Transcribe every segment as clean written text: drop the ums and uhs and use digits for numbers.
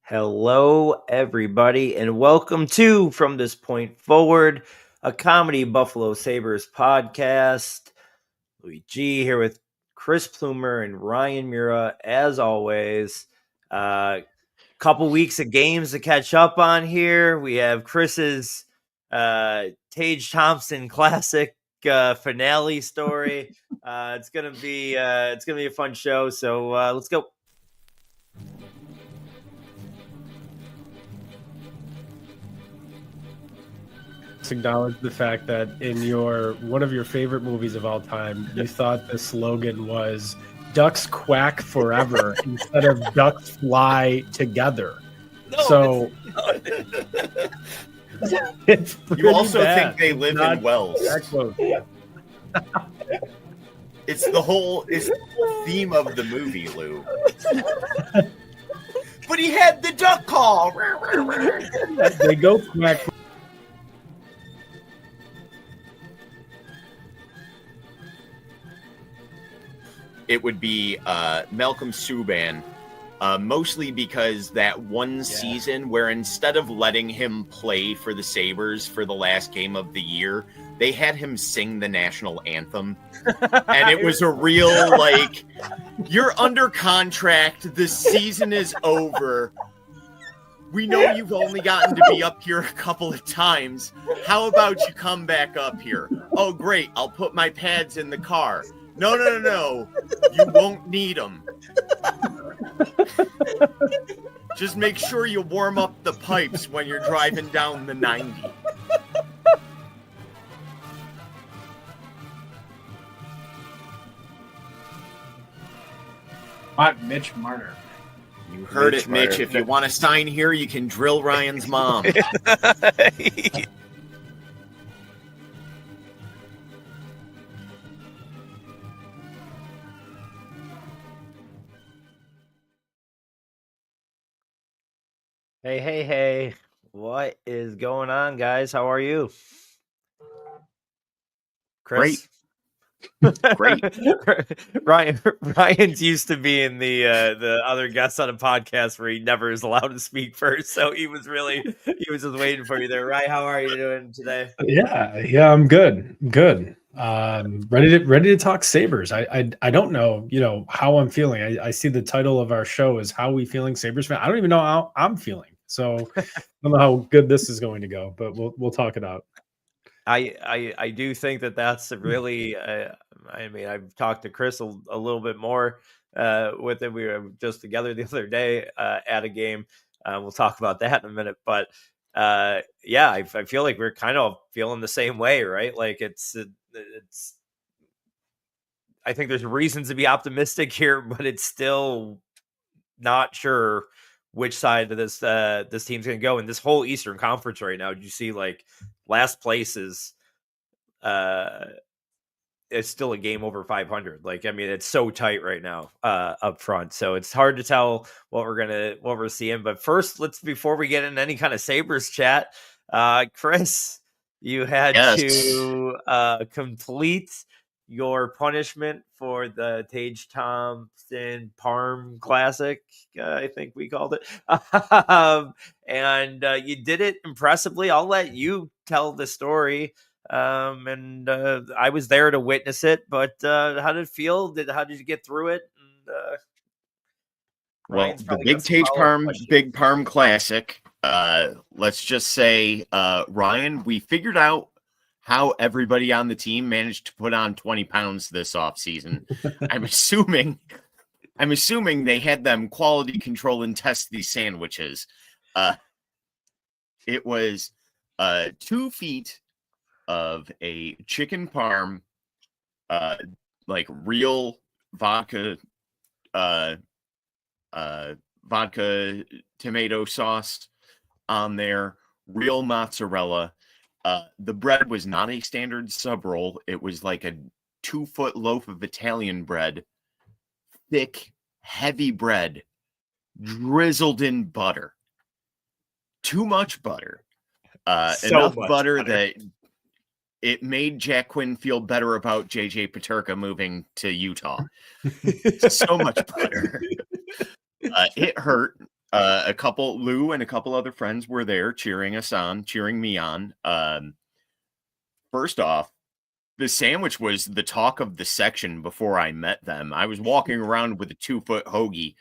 Hello, everybody, and welcome to From This Point Forward, a comedy Buffalo Sabres podcast. Louis G here with Chris Plumer and Ryan Mura, as always. Couple weeks of games to catch up on here. We have Chris's Tage Thompson classic finale story. It's gonna be a fun show. So let's go. Acknowledge the fact that in one of your favorite movies of all time, you thought the slogan was "Ducks quack forever" instead of "Ducks fly together." You also think they live in wells. It's the whole theme of the movie, Lou. But he had the duck call. They go quack. It would be Malcolm Subban, mostly because that one season where instead of letting him play for the Sabres for the last game of the year, they had him sing the national anthem. And it was a real, you're under contract, the season is over. We know you've only gotten to be up here a couple of times. How about you come back up here? Oh, great, I'll put my pads in the car. No. You won't need them. Just make sure you warm up the pipes when you're driving down the 90. Mitch Marner. You heard it, Mitch. If you want to sign here, you can drill Ryan's mom. Hey. What is going on, guys? How are you? Chris? Great. Ryan's used to being the other guest on a podcast where he never is allowed to speak first, so he was just waiting for you there. Ryan, how are you doing today? Yeah, I'm good. Ready to talk Sabres. I don't know, how I'm feeling. I see the title of our show is How We Feeling Sabres Fan. I don't even know how I'm feeling. So I don't know how good this is going to go, but we'll talk it out. I do think that's really. I've talked to Chris a little bit more with him. We were just together the other day at a game. We'll talk about that in a minute, but I feel like we're kind of feeling the same way, right? Like it's. I think there's reasons to be optimistic here, but it's still not sure which side of this team's going to go in this whole Eastern Conference right now. You see, last place is it's still a game over 500. It's so tight right now up front, so it's hard to tell what we're seeing. But first, before we get into any kind of Sabres chat, Chris, you had to complete your punishment for the Tage Thompson Parm Classic, I think we called it. And you did it impressively. I'll let you tell the story. And I was there to witness it, but how did it feel? How did you get through it? And, well, the big Tage Parm Classic. Let's just say, Ryan, we figured out how everybody on the team managed to put on 20 pounds this offseason. I'm assuming they had them quality control and test these sandwiches. It was 2 feet of a chicken parm, real vodka tomato sauce on there, real mozzarella. The bread was not a standard sub roll. It was like a 2-foot loaf of Italian bread, thick, heavy bread, drizzled in butter. Too much butter. Enough butter that it made Jack Quinn feel better about JJ Peterka moving to Utah. So much butter. It hurt. Lou and a couple other friends were there cheering me on. First off, the sandwich was the talk of the section before I met them. I was walking around with a 2-foot hoagie,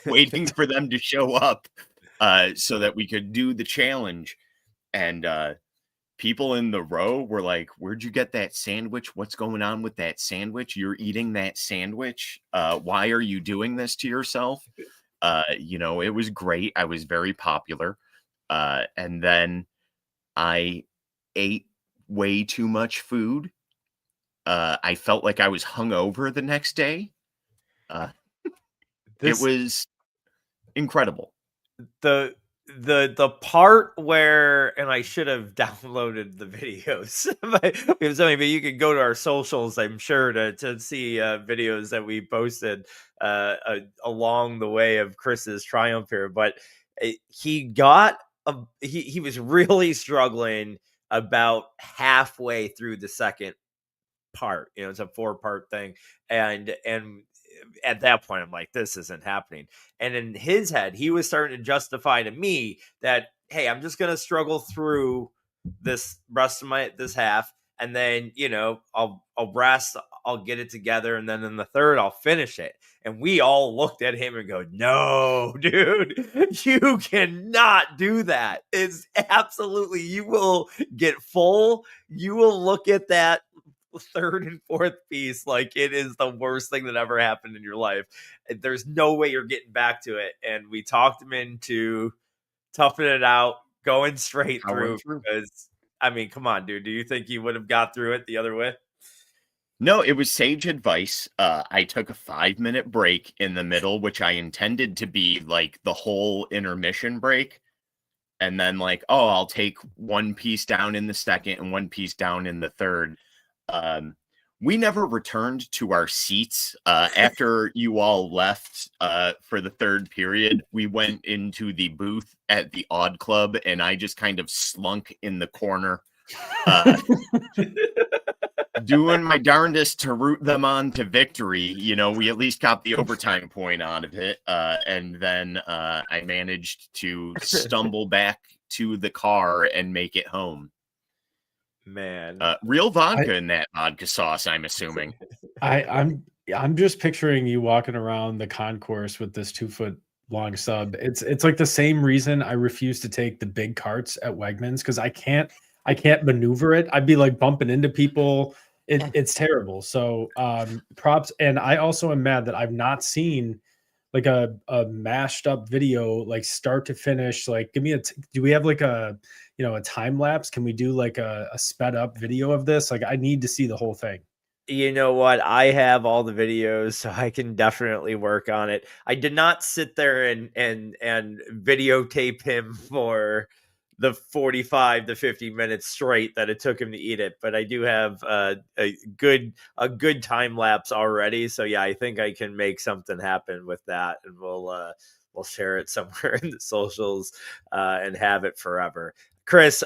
waiting for them to show up, so that we could do the challenge. And people in the row were like, "Where'd you get that sandwich? What's going on with that sandwich? You're eating that sandwich. Why are you doing this to yourself?" It was great. I was very popular. And then I ate way too much food. I felt like I was hungover the next day. It was incredible. The part where, and I should have downloaded the videos, but you can go to our socials, I'm sure, to see videos that we posted along the way of Chris's triumph here. But he was really struggling about halfway through the second part. It's a 4-part thing, and at that point I'm like, this isn't happening. And in his head, he was starting to justify to me that, hey, I'm just gonna struggle through this rest of this half, and then I'll rest, I'll get it together, and then in the third I'll finish it. And we all looked at him and go, no, dude, you cannot do that. It's absolutely, you will get full, you will look at that third and fourth piece like it is the worst thing that ever happened in your life. There's no way you're getting back to it. And we talked him into toughing it out, going straight through. Because, come on, dude. Do you think you would have got through it the other way? No, it was sage advice. I took a 5-minute break in the middle, which I intended to be like the whole intermission break. And then I'll take one piece down in the second and one piece down in the third. We never returned to our seats after you all left for the third period. We went into the booth at the Odd Club, and I just kind of slunk in the corner, doing my darndest to root them on to victory. We at least got the overtime point out of it, and then I managed to stumble back to the car and make it home. Man, real vodka in that vodka sauce, I'm assuming. I'm just picturing you walking around the concourse with this 2-foot long sub. It's like the same reason I refuse to take the big carts at Wegmans, because I can't maneuver it. I'd be like bumping into people. It's terrible. So props. And I also am mad that I've not seen like a mashed up video, like start to finish. Like, give me do we have like a time lapse? Can we do like a sped up video of this? Like, I need to see the whole thing. You know what? I have all the videos, so I can definitely work on it. I did not sit there and videotape him for the 45 to 50 minutes straight that it took him to eat it, but I do have a good time lapse already. So yeah, I think I can make something happen with that, and we'll share it somewhere in the socials and have it forever. Chris,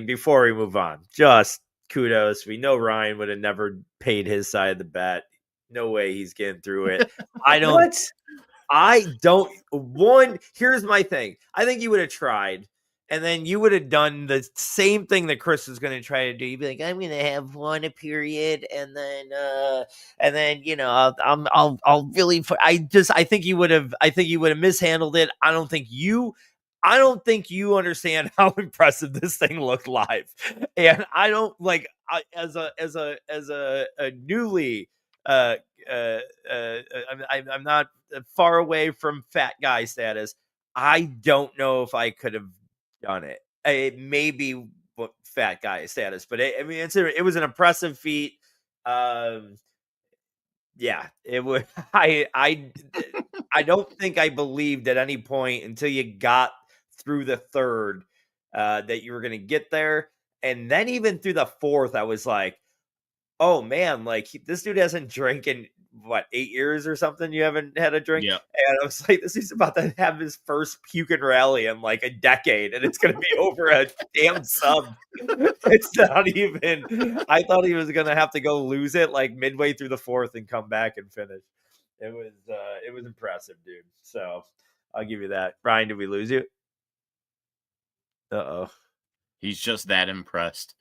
before we move on, just kudos. We know Ryan would have never paid his side of the bet. No way he's getting through it. Here's my thing. I think you would have tried, and then you would have done the same thing that Chris was going to try to do. You'd be like, I'm going to have one a period, and then I'll really. I think you would have mishandled it. I don't think you understand how impressive this thing looked live, and I don't as a newly. I'm not far away from fat guy status. I don't know if I could have done it. It may be fat guy status, but it was an impressive feat. Yeah, it would. I don't think I believed at any point until you got through the third that you were going to get there, and then even through the fourth, I was like, oh man, this dude hasn't drank in 8 years or something. You haven't had a drink. Yeah. And I was like, this is about to have his first puking rally in like a decade, and it's going to be over a damn sub. It's not even, I thought he was going to have to go lose it like midway through the fourth and come back and finish. It was impressive, dude. So I'll give you that. Brian, did we lose you? Uh-oh. He's just that impressed.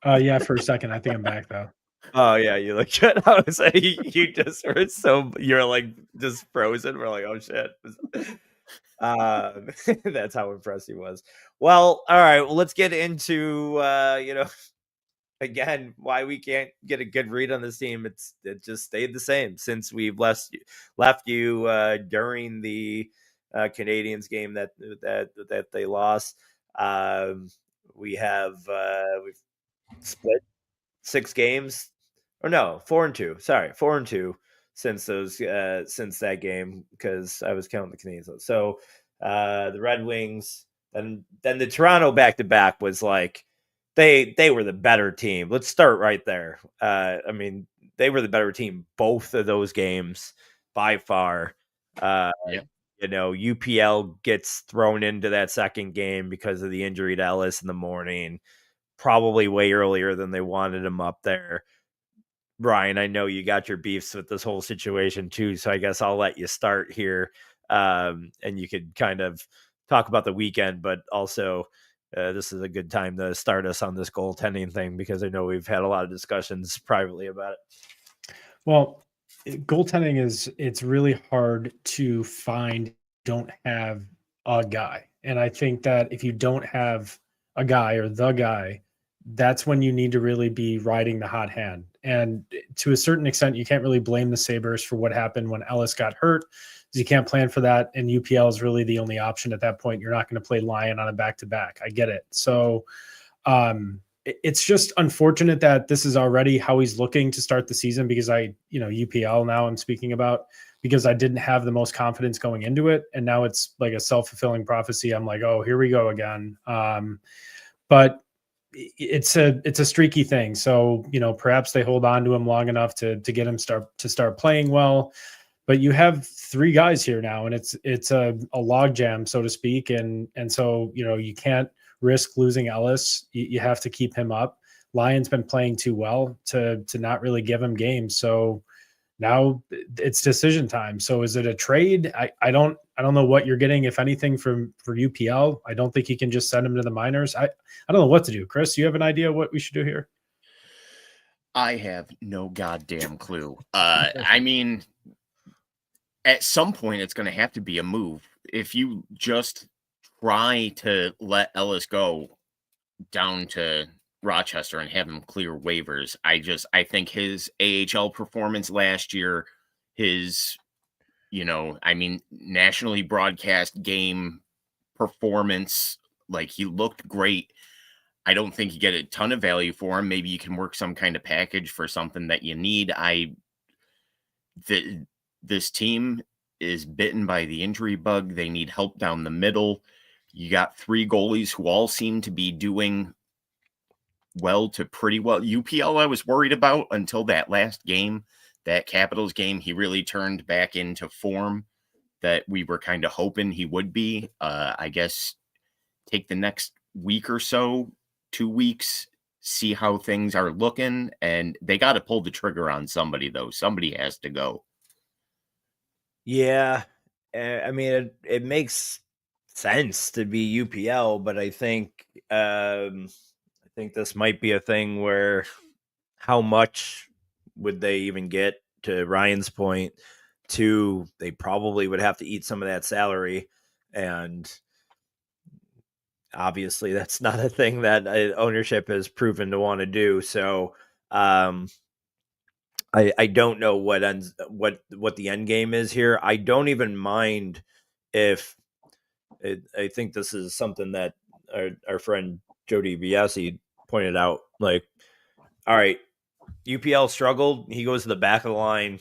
Yeah, for a second. I think I'm back though. Oh yeah, you look good. I was like, you just were you're like just frozen. We're like, oh shit. That's how impressed he was. Well, all right. Well, let's get into again why we can't get a good read on this team. It just stayed the same since we've left you during the Canadians game that they lost. We've split 6 games, or no, 4-2. Sorry, 4-2 since that game, because I was counting the Canadians. So the Red Wings, and then the Toronto back to back was like they were the better team. Let's start right there. I mean, they were the better team both of those games by far. Yeah. UPL gets thrown into that second game because of the injury to Ellis in the morning, probably way earlier than they wanted him up there. Brian, I know you got your beefs with this whole situation too, so I guess I'll let you start here, and you could kind of talk about the weekend, but also this is a good time to start us on this goaltending thing, because I know we've had a lot of discussions privately about it. Well, goaltending it's really hard to find. Don't have a guy, and I think that if you don't have a guy or the guy, that's when you need to really be riding the hot hand. And to a certain extent, you can't really blame the Sabres for what happened when Ellis got hurt, because you can't plan for that. And UPL is really the only option at that point. You're not going to play Lyon on a back-to-back. I get it. So it's just unfortunate that this is already how he's looking to start the season, because UPL now I'm speaking about, because I didn't have the most confidence going into it. And now it's like a self-fulfilling prophecy. I'm like, oh, here we go again. But it's a streaky thing. So, perhaps they hold on to him long enough to get him start playing well. But you have 3 guys here now, and it's a log jam, so to speak. And so, you can't risk losing Ellis. You have to keep him up. Lyon's been playing too well to not really give him games. So now it's decision time. So is it a trade? I don't know what you're getting, if anything, for UPL. I don't think you can just send him to the minors. I don't know what to do. Chris, you have an idea what we should do here? I have no goddamn clue. I mean, at some point it's going to have to be a move. If you just try to let Ellis go down to Rochester and have him clear waivers, I think his AHL performance last year, his, nationally broadcast game performance, like, he looked great. I don't think you get a ton of value for him. Maybe you can work some kind of package for something that you need. This team is bitten by the injury bug. They need help down the middle. You got 3 goalies who all seem to be doing well to pretty well. UPL I was worried about until that last game, that Capitals game. He really turned back into form that we were kind of hoping he would be. I guess take the next week or so, 2 weeks, see how things are looking, and they got to pull the trigger on somebody, though. Somebody has to go. Yeah, I mean, it makes sense to be UPL, but I think this might be a thing where how much would they even get, to Ryan's point? They probably would have to eat some of that salary, and obviously that's not a thing that ownership has proven to want to do. So I don't know what the end game is here. I don't even mind if I think this is something that our friend Jody Biasi pointed out. Like, all right, UPL struggled. He goes to the back of the line.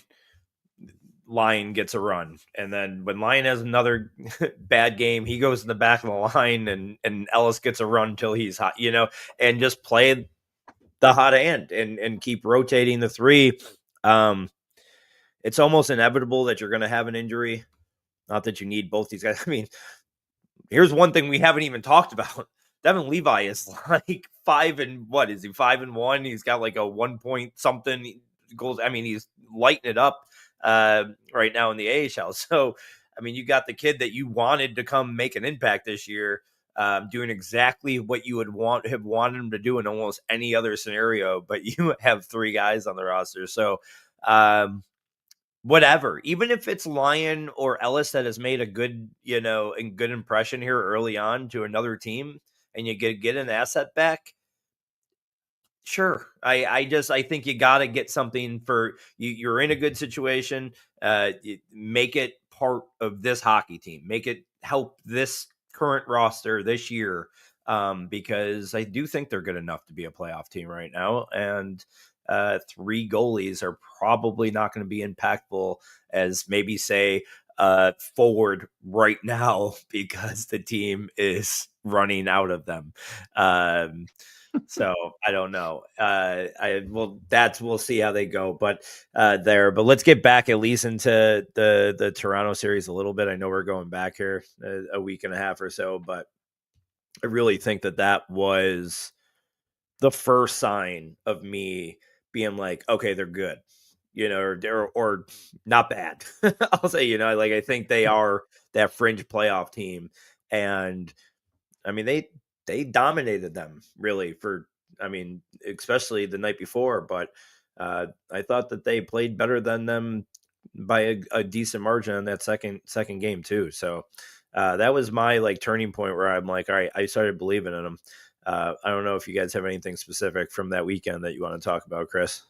Lyon gets a run, and then when Lyon has another bad game, he goes in the back of the line, and Ellis gets a run till he's hot, and just play the hot hand and keep rotating the 3. It's almost inevitable that you're going to have an injury. Not that you need both these guys. I mean, here's one thing we haven't even talked about. Devin Levi is like 5-1? He's got like a 1 point something goals. I mean, he's lighting it up right now in the AHL. So, I mean, you got the kid that you wanted to come make an impact this year, doing exactly what you would have wanted him to do in almost any other scenario, but you have 3 guys on the roster. So, whatever, even if it's Lyon or Ellis that has made a good, good impression here early on to another team, and you get an asset back. Sure. I think you got to get something for you. You're in a good situation. Make it part of this hockey team. Make it help this current roster this year. Because I do think they're good enough to be a playoff team right now. And 3 goalies are probably not going to be impactful as maybe say forward right now because the team is running out of them. So I don't know. We'll see how they go, but let's get back at least into the Toronto series a little bit. I know we're going back here a week and a half or so, but I really think that was the first sign of me being like, okay, they're good, or not bad. I'll say, I think they are that fringe playoff team, and I mean they dominated them really especially the night before, but I thought that they played better than them by a decent margin on that second game too. So that was my turning point where I'm like, all right, I started believing in them. I don't know if you guys have anything specific from that weekend that you want to talk about, Chris.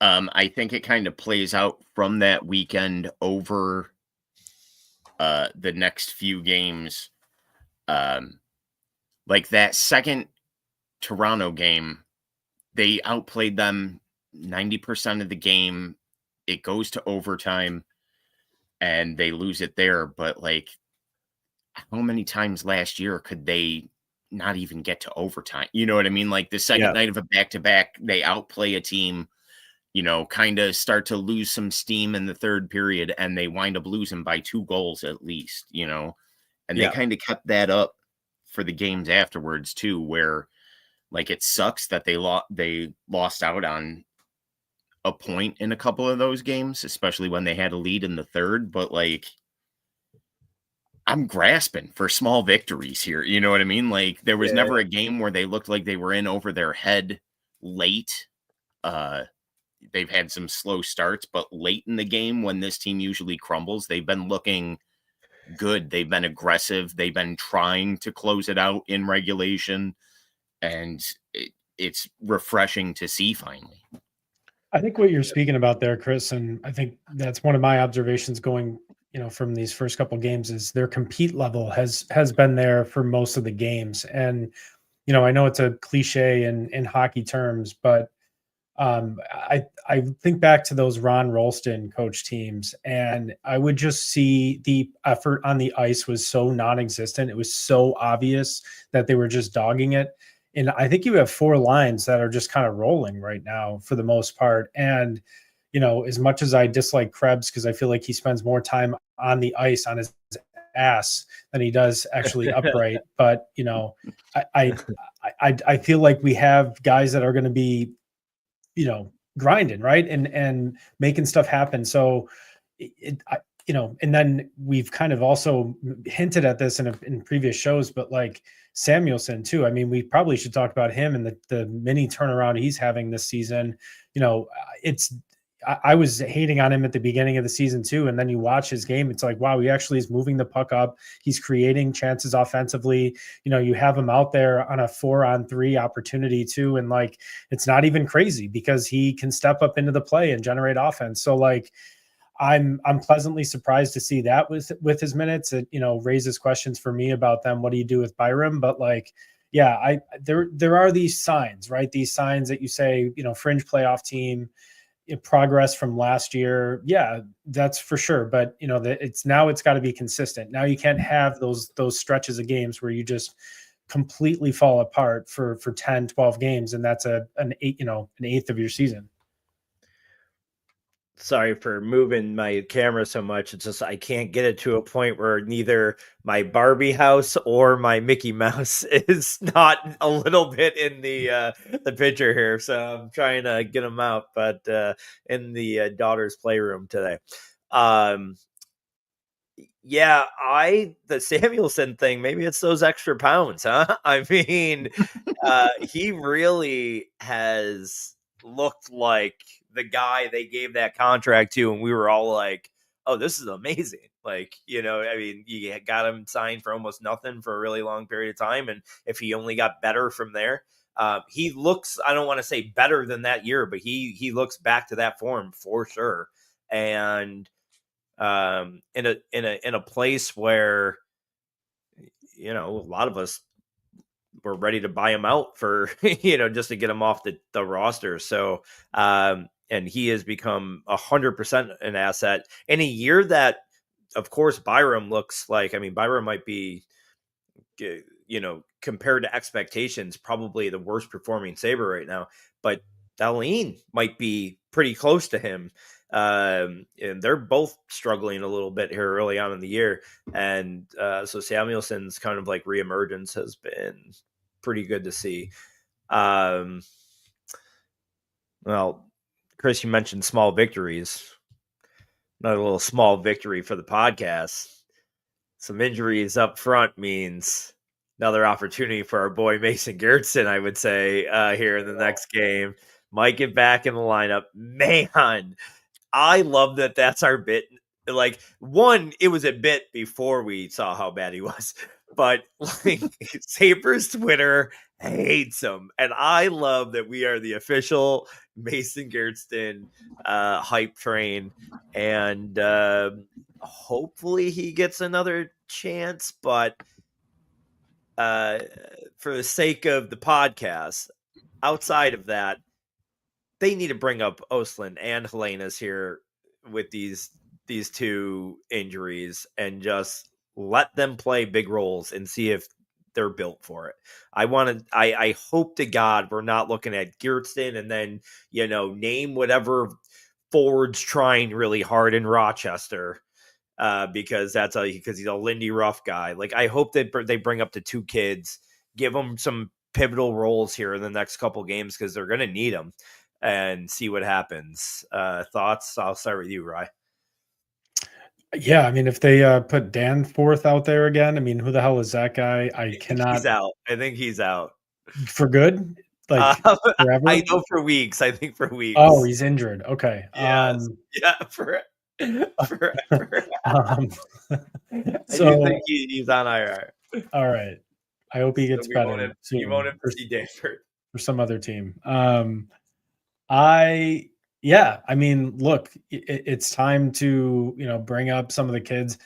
I think it kind of plays out from that weekend over the next few games. Like that second Toronto game, they outplayed them 90% of the game. It goes to overtime and they lose it there. But how many times last year could they not even get to overtime? You know what I mean? Like the second night of a back-to-back, they outplay a team, kind of start to lose some steam in the third period, and they wind up losing by 2 goals at least, and they kind of kept that up for the games afterwards too, where it sucks that they lost out on a point in a couple of those games, especially when they had a lead in the third, but I'm grasping for small victories here. You know what I mean? There was never a game where they looked like they were in over their head late. They've had some slow starts, but late in the game when this team usually crumbles, they've been looking good. They've been aggressive. They've been trying to close it out in regulation, and it's refreshing to see finally. I think what you're speaking about there, Chris, and I think that's one of my observations going, from these first couple of games, is their compete level has been there for most of the games. And, I know it's a cliche in hockey terms, but I think back to those Ron Rolston coach teams, and I would just see the effort on the ice was so non-existent. It was so obvious that they were just dogging it. And I think you have 4 lines that are just kind of rolling right now for the most part. And, as much as I dislike Krebs, because I feel like he spends more time on the ice on his ass than he does actually upright. But, I feel like we have guys that are going to be, grinding, right. And making stuff happen. So and then we've kind of also hinted at this in previous shows, but Samuelson too. I mean, we probably should talk about him and the mini turnaround he's having this season. I was hating on him at the beginning of the season too. And then you watch his game. It's like, wow, he actually is moving the puck up. He's creating chances offensively. You have him out there on a 4-on-3 opportunity too. And it's not even crazy because he can step up into the play and generate offense. So I'm pleasantly surprised to see that with his minutes. It, raises questions for me about them. What do you do with Byram? But there are these signs, right? These signs that you say, fringe playoff team, progress from last year. Yeah, that's for sure. But it's got to be consistent. Now you can't have those stretches of games where you just completely fall apart for 10, 12 games. And that's an eighth of your season. Sorry for moving my camera so much. It's just I can't get it to a point where neither my Barbie house or my Mickey Mouse is not a little bit in the picture here. So I'm trying to get them out, but in the daughter's playroom today. Yeah, the Samuelson thing, maybe it's those extra pounds, huh? I mean, he really has looked like the guy they gave that contract to, and we were all like, "Oh, this is amazing!" Like, I mean, you got him signed for almost nothing for a really long period of time, and if he only got better from there, he looks. I don't want to say better than that year, but he looks back to that form for sure, and in a place where a lot of us were ready to buy him out for just to get him off the roster. So and he has become 100% an asset in a year that, of course, Byram looks like. I mean, Byram might be compared to expectations, probably the worst performing Sabre right now, but Dahlin might be pretty close to him. And they're both struggling a little bit here early on in the year. And so Samuelson's kind of like reemergence has been pretty good to see. Well, Chris, you mentioned small victories. Another little small victory for the podcast. Some injuries up front means another opportunity for our boy Mason Gertson, I would say, here in the next game. Might get back in the lineup. Man, I love that that's our bit. Like, one, it was a bit before we saw how bad he was. But, like, Sabres Twitter hates him. And I love that we are the official Mason Gertson hype train. And hopefully he gets another chance. But for the sake of the podcast, outside of that, they need to bring up Östlund and Helena's here with these two injuries and just let them play big roles and see if they're built for it. I hope to God we're not looking at Gertson and then, name whatever forwards trying really hard in Rochester because he's a Lindy Ruff guy. Like, I hope that they bring up the two kids, give them some pivotal roles here in the next couple games because they're going to need them. And see what happens. Thoughts? I'll start with you, Rye. Yeah, I mean, if they put Danforth out there again, I mean, who the hell is that guy? I cannot. He's out. I think he's out for good. Like forever. I know for weeks. I think for weeks. Oh, he's injured. Okay. Yes. Yeah. For so I do think he's on IR. All right. I hope he gets better. You won't have to see Danforth for some other team. I mean, look, it's time to, bring up some of the kids.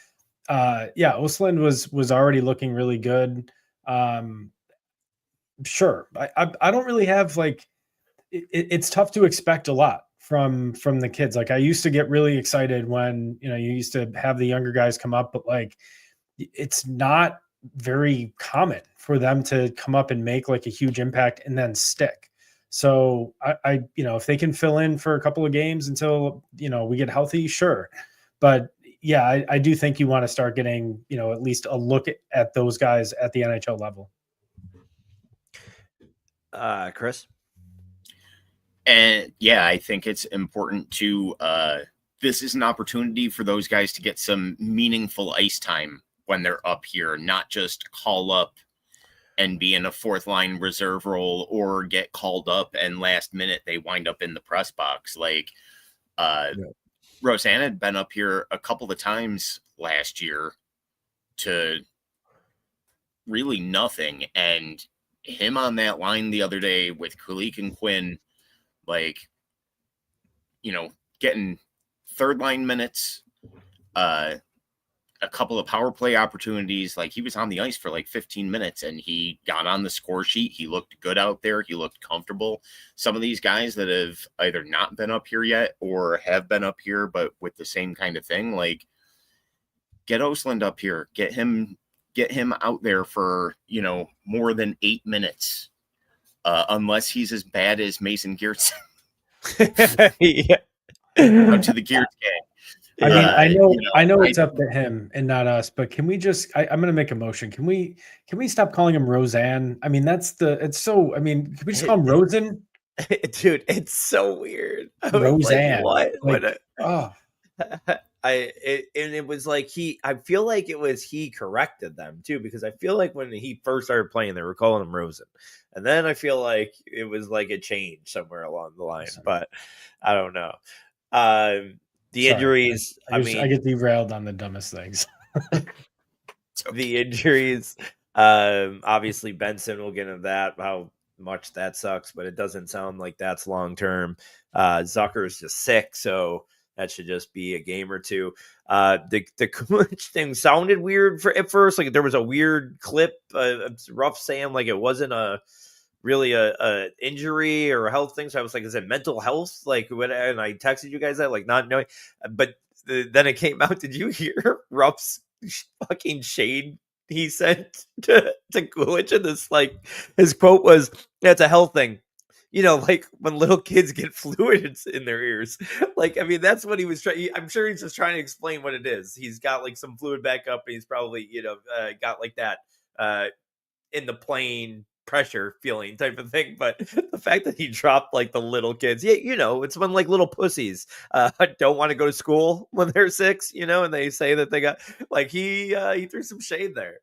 Östlund was already looking really good. Sure. I don't really have it's tough to expect a lot from the kids. Like I used to get really excited when, you used to have the younger guys come up, but it's not very common for them to come up and make a huge impact and then stick. So I if they can fill in for a couple of games until, we get healthy, sure. But yeah, I do think you want to start getting, at least a look at those guys at the NHL level. Chris? And yeah, I think it's important to, this is an opportunity for those guys to get some meaningful ice time when they're up here, not just call up and be in a fourth line reserve role or get called up and last minute they wind up in the press box. Roseanne had been up here a couple of times last year to really nothing. And him on that line the other day with Kulik and Quinn, getting third line minutes, a couple of power play opportunities. He was on the ice for 15 minutes and he got on the score sheet. He looked good out there. He looked comfortable. Some of these guys that have either not been up here yet or have been up here, but with the same kind of thing, get Östlund up here, get him out there for, more than 8 minutes. Unless he's as bad as Mason Gertson. Yeah. Out to the Geertz gang. I mean, I know it's up to him and not us, but can we just? I'm going to make a motion. Can we stop calling him Roseanne? I mean, can we just call him Rosen? Dude, it's so weird. Roseanne. What? it was like I feel like he corrected them too, because I feel like when he first started playing, they were calling him Rosen, and then I feel like it was like a change somewhere along the line, but I don't know. The injuries, I get derailed on the dumbest things. The injuries, obviously Benson will get into that, how much that sucks, but it doesn't sound like that's long term. Zucker's just sick, so that should just be a game or two. The coach thing sounded weird at first. Like there was a weird clip, Ruff saying like it wasn't really a injury or a health thing. So I was like, is it mental health? Like when, and I texted you guys that, like not knowing, but then it came out. Did you hear Ruff's fucking shade he sent to Coolidge? And this, like, his quote was, "Yeah, it's a health thing. You know, like when little kids get fluid in their ears." Like, I mean, that's what he was trying. I'm sure he's just trying to explain what it is. He's got like some fluid back up, and he's probably, got like that in the plane pressure feeling type of thing. But the fact that he dropped like the little kids, it's when like little pussies don't want to go to school when they're 6, and they say that they got, like, he threw some shade there.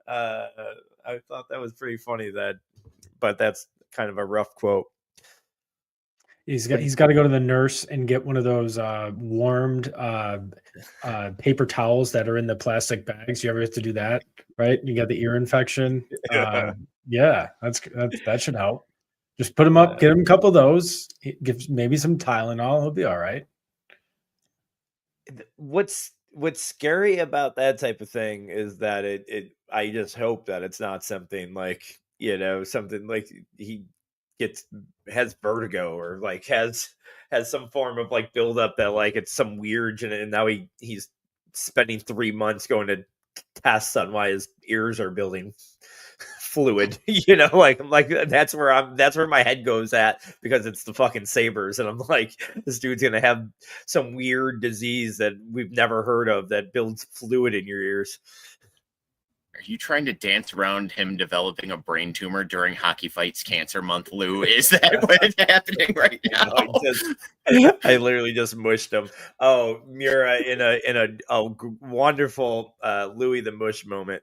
I thought that was pretty funny, but that's kind of a rough quote. He's got to go to the nurse and get one of those warmed paper towels that are in the plastic bags. You ever have to do that, right? You got the ear infection. Yeah, that should help. Just put him up, get him a couple of those. Give maybe some Tylenol. He'll be all right. What's scary about that type of thing is that I just hope that it's not something like, something like he has vertigo or like has some form of like buildup that like it's some weird, and now he's spending 3 months going to tests on why his ears are building fluid. Like that's where my head goes at, because it's the fucking Sabres, and I'm like, this dude's gonna have some weird disease that we've never heard of that builds fluid in your ears. Are you trying to dance around him developing a brain tumor during Hockey Fights Cancer Month, Lou? Is that what's happening right now? I literally just mushed him. Oh, Mira, in a wonderful Louis the Mush moment,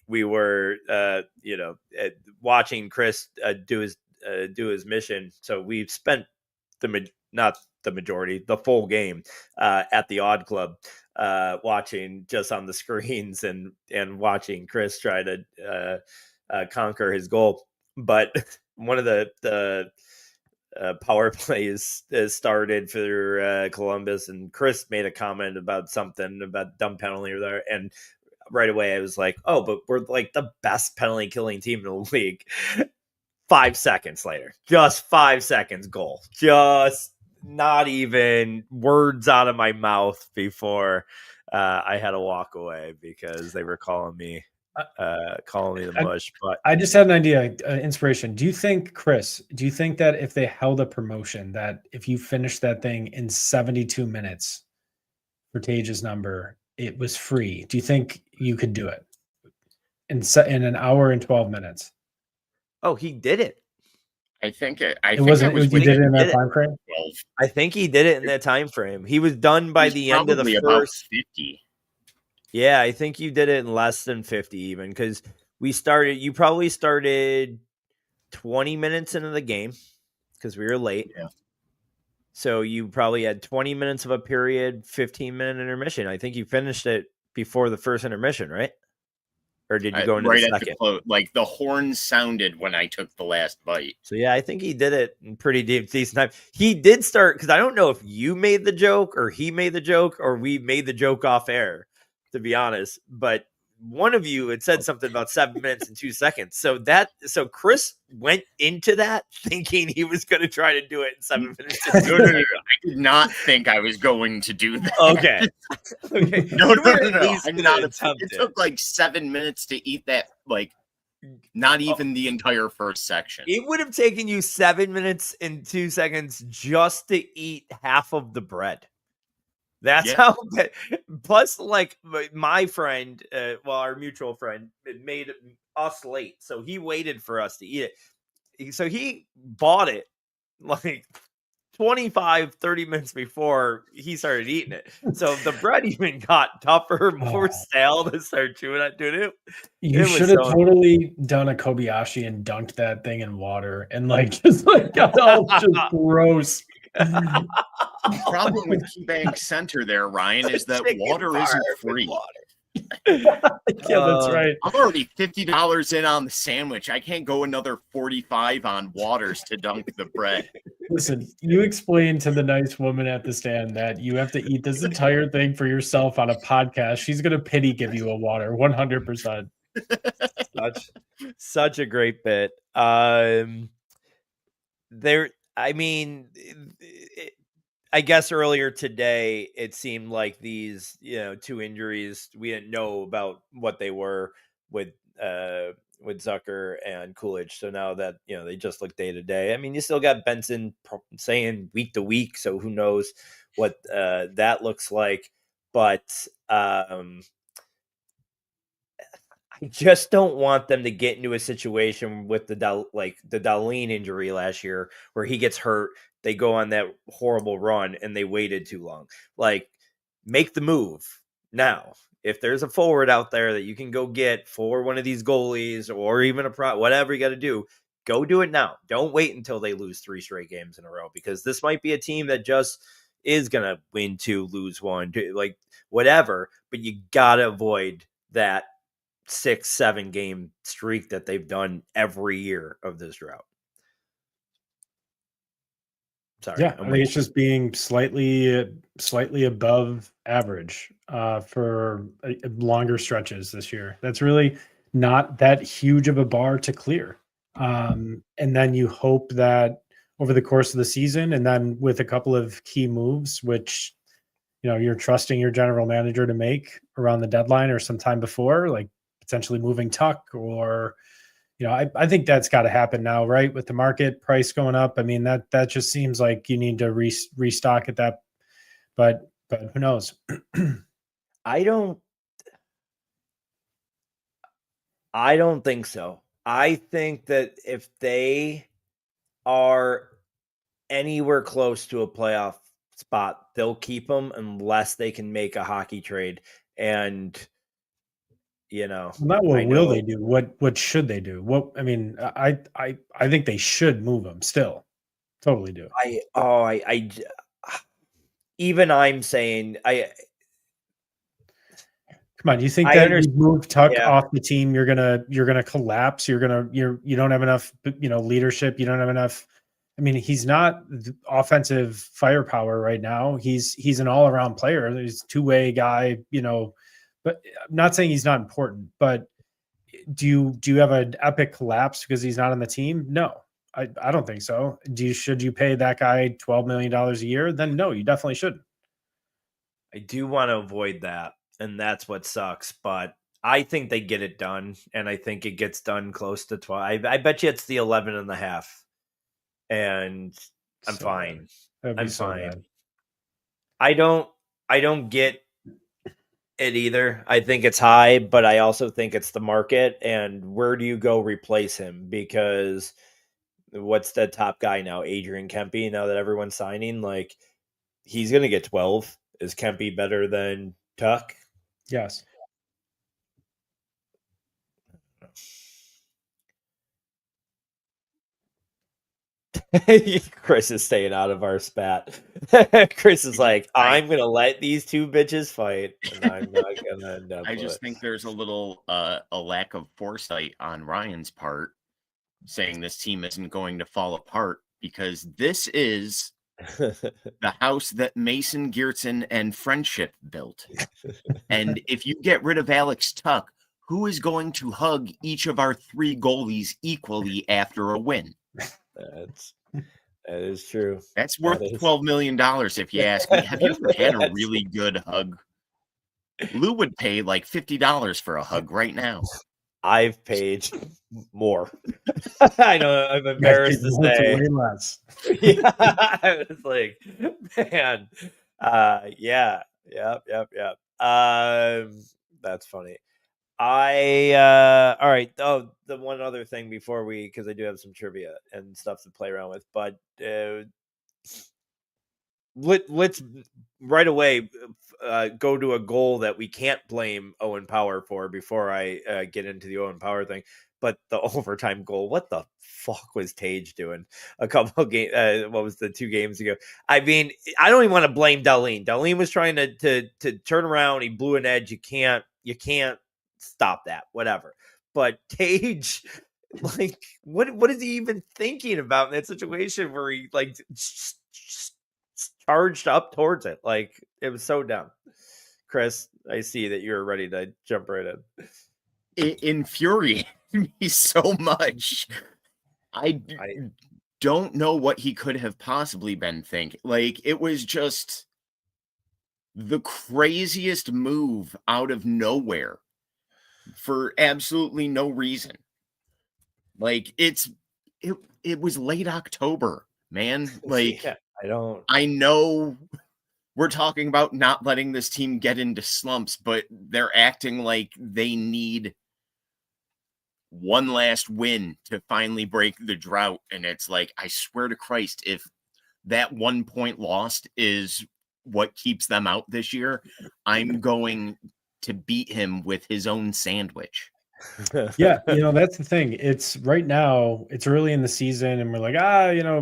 we were watching Chris do his mission. So we've spent not the majority, the full game at the Odd Club, watching just on the screens and watching Chris try to conquer his goal. But one of the power plays started for Columbus, and Chris made a comment about something about dumb penalty or there, and right away I was like, oh, but we're like the best penalty killing team in the league. 5 seconds later, just 5 seconds, goal. Just not even words out of my mouth before I had to walk away because they were calling me the mush. But I just had an idea, inspiration. Do you think, Chris, that if they held a promotion, that if you finish that thing in 72 minutes for Tage's number, it was free? Do you think you could do it in an hour and 12 minutes? Oh, he did it. I think you did it in that time frame. I think he did it in that time frame. He was done by the end of the first 50. Yeah, I think you did it in less than 50, even, because you probably started 20 minutes into the game because we were late. Yeah. So you probably had 20 minutes of a period, 15-minute intermission. I think you finished it before the first intermission, right? Or did you go into right the at second? Like the horn sounded when I took the last bite. So yeah, I think he did it in pretty decent time. He did start, because I don't know if you made the joke or he made the joke or we made the joke off air, to be honest. But one of you had said something about 7 minutes and 2 seconds. So Chris went into that thinking he was going to try to do it in 7 minutes. No. I did not think I was going to do that. Okay. No. I'm not. It took like 7 minutes to eat that. Like, not even the entire first section. It would have taken you 7 minutes and 2 seconds just to eat half of the bread. That's how. Plus, like, my friend, our mutual friend, made us late, so he waited for us to eat it. So he bought it like 25, 30 minutes before he started eating it. So the bread even got tougher, more stale to start chewing at. Dude, You it should was have so totally done a Kobayashi and dunked that thing in water and just got all just gross. The problem with KeyBank Center there, Ryan, is that chicken water barf isn't and free. water. Yeah, that's right. I'm already $50 in on the sandwich. I can't go another 45 on waters to dunk the bread. Listen, you explain to the nice woman at the stand that you have to eat this entire thing for yourself on a podcast. She's going to pity give you a water 100%. Such a great bit. I mean, I guess earlier today it seemed like these, 2 injuries, we didn't know about what they were with Zucker and Coolidge. So now that they just look day to day. I mean, you still got Benson saying week to week, so who knows what that looks like. But I just don't want them to get into a situation with the Darlene injury last year where he gets hurt. They go on that horrible run and they waited too long. Like, make the move now. If there's a forward out there that you can go get for one of these goalies or even whatever you got to do, go do it now. Don't wait until they lose 3 straight games in a row, because this might be a team that just is going to win 2, lose 1, like whatever. But you got to avoid that 6-7 game streak that they've done every year of this drought. Sorry. Yeah, I think it's just being slightly above average for longer stretches this year. That's really not that huge of a bar to clear. And then you hope that over the course of the season, and then with a couple of key moves, which you're trusting your general manager to make around the deadline or sometime before, like potentially moving Tuck, or I think that's got to happen now, right? With the market price going up. I mean, that just seems like you need to restock at that, but who knows? I don't think so. I think that if they are anywhere close to a playoff spot, they'll keep them unless they can make a hockey trade. And not what will they do? What should they do? I think they should move them still. Totally do. Even I'm saying Come on, you think that you move Tuck off the team, you're gonna collapse? You don't have enough, leadership. You don't have enough. I mean, he's not offensive firepower right now. He's an all around player. He's a 2-way guy, But I'm not saying he's not important. But do you have an epic collapse because he's not on the team? No, I don't think so. Should you pay that guy $12 million a year? Then no, you definitely shouldn't. I do want to avoid that, and that's what sucks. But I think they get it done, and I think it gets done close to 12. I bet you it's the 11.5, and I'm fine. I'm fine. Bad. I don't get it either. I think it's high, but I also think it's the market. And where do you go replace him? Because what's the top guy now? Adrian Kempe. Now that everyone's signing, like, he's gonna get 12. Is Kempe better than Tuck? Yes. Chris is staying out of our spat. Chris is like, I'm gonna let these 2 bitches fight, and I'm not gonna end up. I just think there's a little a lack of foresight on Ryan's part, saying this team isn't going to fall apart, because this is the house that Mason Geertsen and Friendship built. And if you get rid of Alex Tuck, who is going to hug each of our 3 goalies equally after a win? That is true. That's worth $12 million if you ask me. Have you ever had a really good hug? Lou would pay like $50 for a hug right now. I've paid more. I know, I'm embarrassed to say. Way less. Yeah, I was like, man, yeah, yep. That's funny. All right. Oh, the one other thing before because I do have some trivia and stuff to play around with, but let's right away go to a goal that we can't blame Owen Power for before I get into the Owen Power thing. But the overtime goal, what the fuck was Tage doing a couple of games? What was the 2 games ago? I mean, I don't even want to blame Darlene. Darlene was trying to turn around. He blew an edge. You can't stop that. Whatever. But Tage, like, what is he even thinking about in that situation where he like charged up towards it? Like, it was so dumb. Chris, I see that you're ready to jump right in. It infuriated me so much. I don't know what he could have possibly been thinking. Like, it was just the craziest move out of nowhere for absolutely no reason. Like, it was late October, man. Like, Yeah, I know we're talking about not letting this team get into slumps, but they're acting like they need one last win to finally break the drought. And it's like, I swear to Christ, if that 1 point lost is what keeps them out this year, I'm going to beat him with his own sandwich. Yeah, that's the thing. It's right now, it's early in the season, and we're like,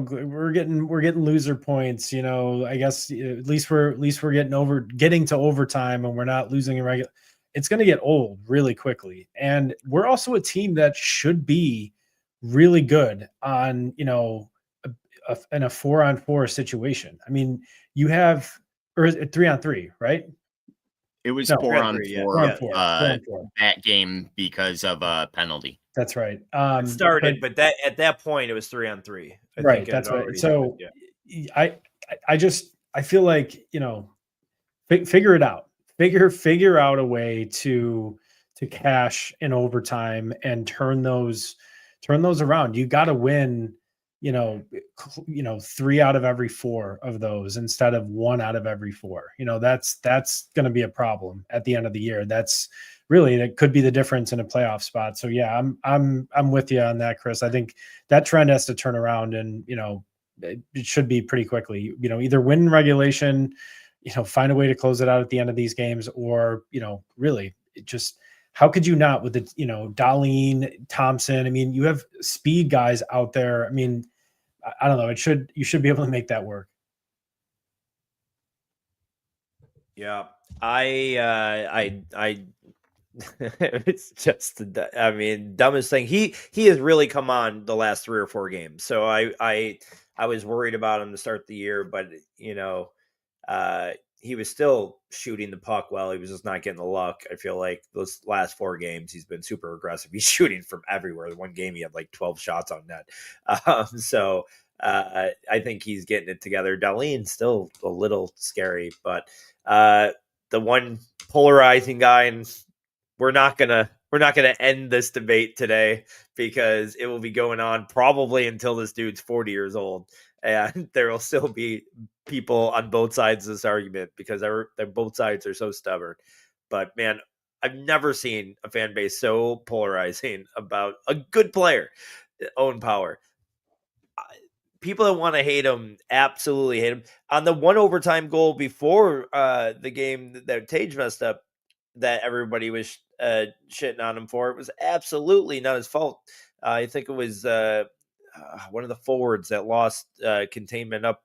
we're getting loser points. I guess at least we're getting to overtime, and we're not losing in regular. It's going to get old really quickly, and we're also a team that should be really good on in a 4-on-4 situation. I mean, you have or is it 3-on-3, right? It was No, 4-on-4 yeah. 4-on-4. that game because of a penalty. That's right. It started, but that at that point it was 3-on-3. I Right, think that's right. already So happened, I feel like figure it out. Figure out a way to cash in overtime and turn those around. You got to win, 3 out of every 4 of those instead of 1 out of every 4. That's going to be a problem at the end of the year. That could be the difference in a playoff spot. So yeah, I'm with you on that, Chris. I think that trend has to turn around, and it should be pretty quickly. Either win regulation, find a way to close it out at the end of these games, or really just how could you not with the Darlene, Thompson? I mean, you have speed guys out there. I mean, I don't know. You should be able to make that work. Yeah, I it's just I mean, dumbest thing. He has really come on the last 3 or 4 games. So I was worried about him to start the year, but he was still shooting the puck well. He was just not getting the luck. I feel like those last 4 games, he's been super aggressive. He's shooting from everywhere. The one game he had like 12 shots on net. So I think he's getting it together. Darlene's still a little scary, but the one polarizing guy, and we're not gonna end this debate today because it will be going on probably until this dude's 40 years old, and there will still be people on both sides of this argument because both sides are so stubborn. But man, I've never seen a fan base so polarizing about a good player, Owen Power. People that want to hate him absolutely hate him. On the one overtime goal before the game that Tage messed up, that everybody was shitting on him for, it was absolutely not his fault. I think it was one of the forwards that lost containment up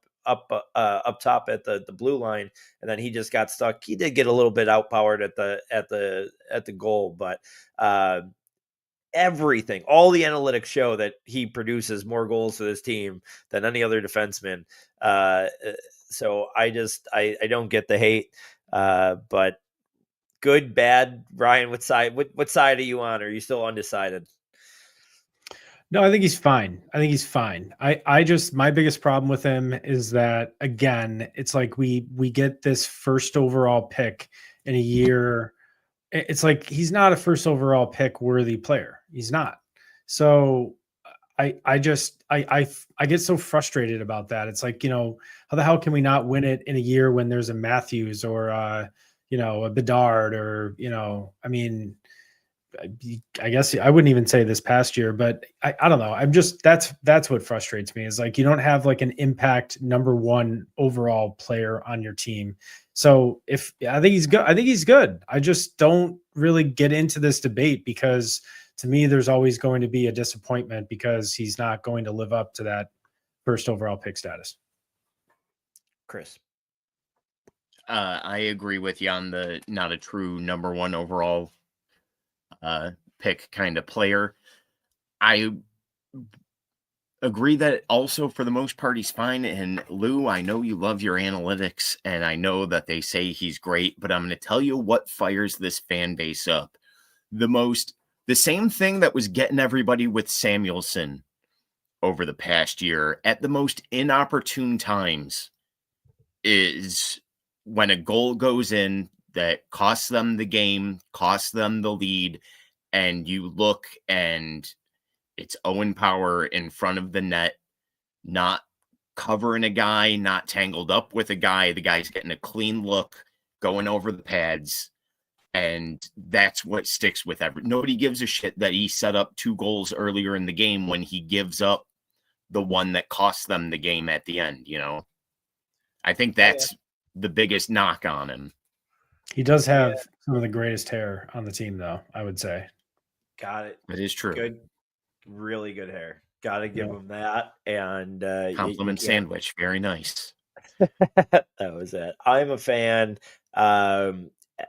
top at the blue line, and then he just got stuck. He did get a little bit outpowered at the goal, but everything, all the analytics show that he produces more goals for this team than any other defenseman. So I don't get the hate, but good, bad, Ryan, what side are you on? Are you still undecided? No, I think he's fine. I just, my biggest problem with him is that, again, it's like we get this first overall pick in a year. It's like he's not a first overall pick worthy player. He's not. So I get so frustrated about that. It's like, how the hell can we not win it in a year when there's a Matthews or a Bedard, or I mean, I guess I wouldn't even say this past year, but I don't know. I'm just that's what frustrates me is like you don't have like an impact number one overall player on your team. So if I think he's good, I think he's good. I just don't really get into this debate because to me, there's always going to be a disappointment because he's not going to live up to that first overall pick status. Chris. I agree with you on the not a true number one overall pick kind of player. I agree that also for the most part he's fine. And Lou, I know you love your analytics, and I know that they say he's great, but I'm going to tell you what fires this fan base up. The same thing that was getting everybody with Samuelson over the past year at the most inopportune times is when a goal goes in that costs them the game, costs them the lead, and you look and it's Owen Power in front of the net, not covering a guy, not tangled up with a guy. The guy's getting a clean look, going over the pads, and that's what sticks with nobody gives a shit that he set up 2 goals earlier in the game when he gives up the one that cost them the game at the end, you know? I think that's the biggest knock on him. He does have some of the greatest hair on the team, though, I would say. Got it. That is true. Good. Really good hair. Got to give him that. And compliment sandwich. Very nice. That was it. I'm a fan.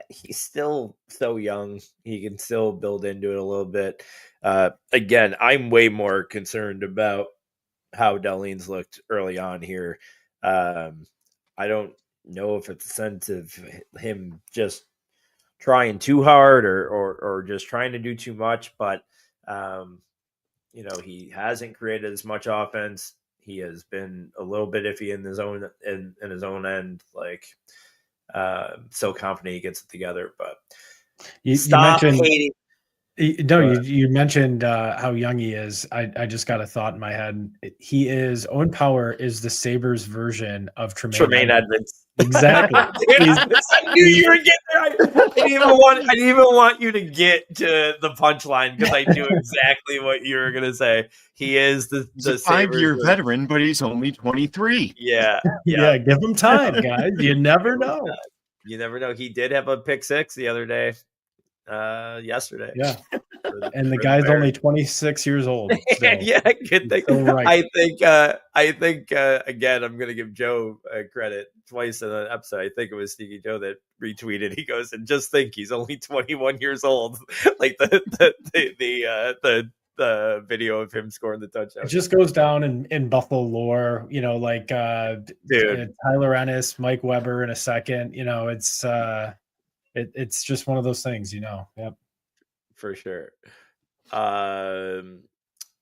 He's still so young. He can still build into it a little bit. Again, I'm way more concerned about how Dahlin's looked early on here. I don't know if it's a sense of him just trying too hard or just trying to do too much, but you know, he hasn't created as much offense. He has been a little bit iffy in his own in his own end. Like, so confident he gets it together, but you mentioned hating. You mentioned how young he is. I just got a thought in my head. Owen Power is the Sabres version of Tremaine Edmonds. Exactly. I knew you were getting there. I didn't even want you to get to the punchline because I knew exactly what you were gonna say. He is the 5-year veteran, but he's only 23. Yeah. Give him time, guys. You never know. You never know. He did have a pick 6 the other day. Yesterday. Yeah. And the guy's only 26 years old. Yeah, good thing. So right. I think again, I'm gonna give Joe credit twice in an episode. I think it was Sneaky Joe that retweeted. He goes, and just think he's only 21 years old. Like the video of him scoring the touchdown. It just goes down in Buffalo lore, you know, like Tyler Ennis, Mike Weber in a second. You know, it's just one of those things, you know. Yep. For sure.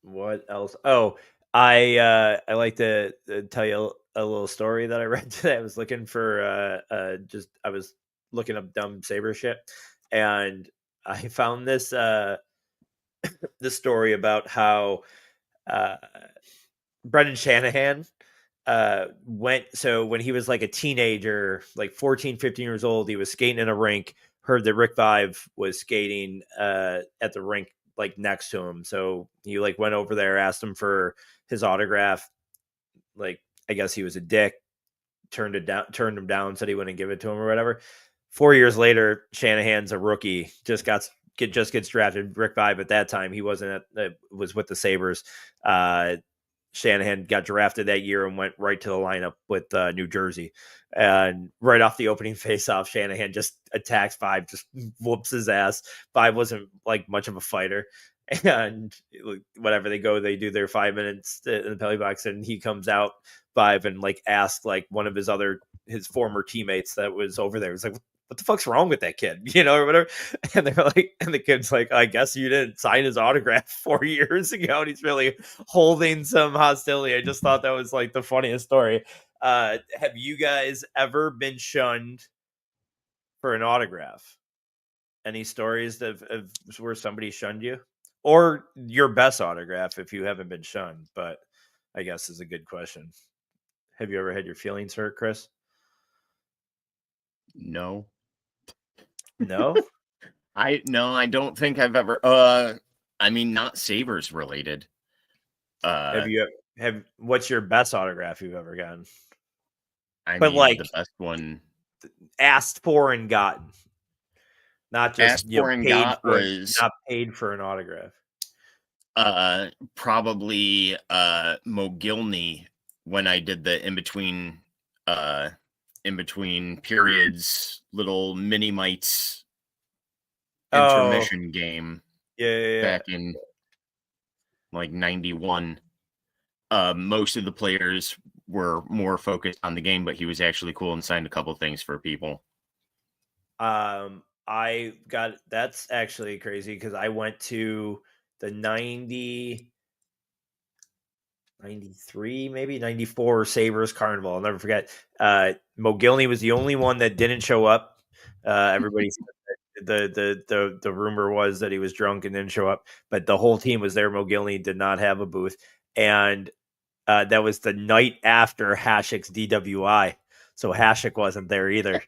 What else? Oh, I like to tell you a little story that I read today. I was looking for I was looking up dumb Sabre shit, and I found this this story about how Brendan Shanahan when he was like a teenager, like 14, 15 years old, he was skating in a rink, heard that Rick Vive was skating at the rink like next to him. So he like went over there, asked him for his autograph. Like, I guess he was a dick, turned him down, said he wouldn't give it to him or whatever. 4 years later, Shanahan's a rookie, just gets drafted. Rick Vive at that time, he was with the Sabres. Shanahan got drafted that year and went right to the lineup with New Jersey. And right off the opening faceoff, Shanahan just attacks Vive, just whoops his ass. Vive wasn't like much of a fighter. And whatever, they do their 5 minutes in the penalty box, and he comes out, Vive, and like asked like one of his former teammates that was over there. It was like, what the fuck's wrong with that kid? You know, or whatever. And they're like, and the kid's like, I guess you didn't sign his autograph 4 years ago. And he's really holding some hostility. I just thought that was like the funniest story. Have you guys ever been shunned for an autograph? Any stories of where somebody shunned you? Or your best autograph if you haven't been shunned, but I guess is a good question. Have you ever had your feelings hurt, Chris? No. No? I don't think I've ever. I mean, not Sabres related. What's your best autograph you've ever gotten? I But mean, like the best one asked for and gotten, not just asked for and paid got for, was not paid for an autograph. probably Mogilny when I did the in between periods little mini mites Oh, intermission game yeah. back in like 91. Most of the players were more focused on the game, but he was actually cool and signed a couple things for people. That's actually crazy because I went to the 93, maybe 94 Sabres Carnival. I'll never forget. Mogilny was the only one that didn't show up. Everybody the rumor was that he was drunk and didn't show up, but the whole team was there. Mogilny did not have a booth, and that was the night after Hasek's DWI. So Hasek wasn't there either.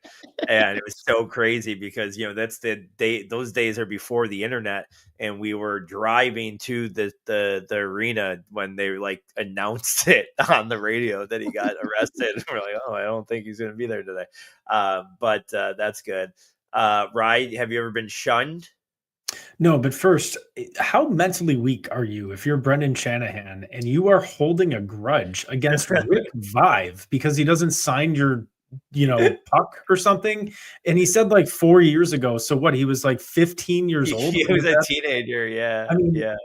And it was so crazy because, that's the day, those days are before the internet. And we were driving to the arena when they like announced it on the radio that he got arrested. We're like, oh, I don't think he's going to be there today. But that's good. Ryan, have you ever been shunned? No, but first, how mentally weak are you if you're Brendan Shanahan and you are holding a grudge against Rick Vive because he doesn't sign your, puck or something? And he said like 4 years ago. So what? He was like 15 years old. He was a teenager. Yeah. I mean, Yeah.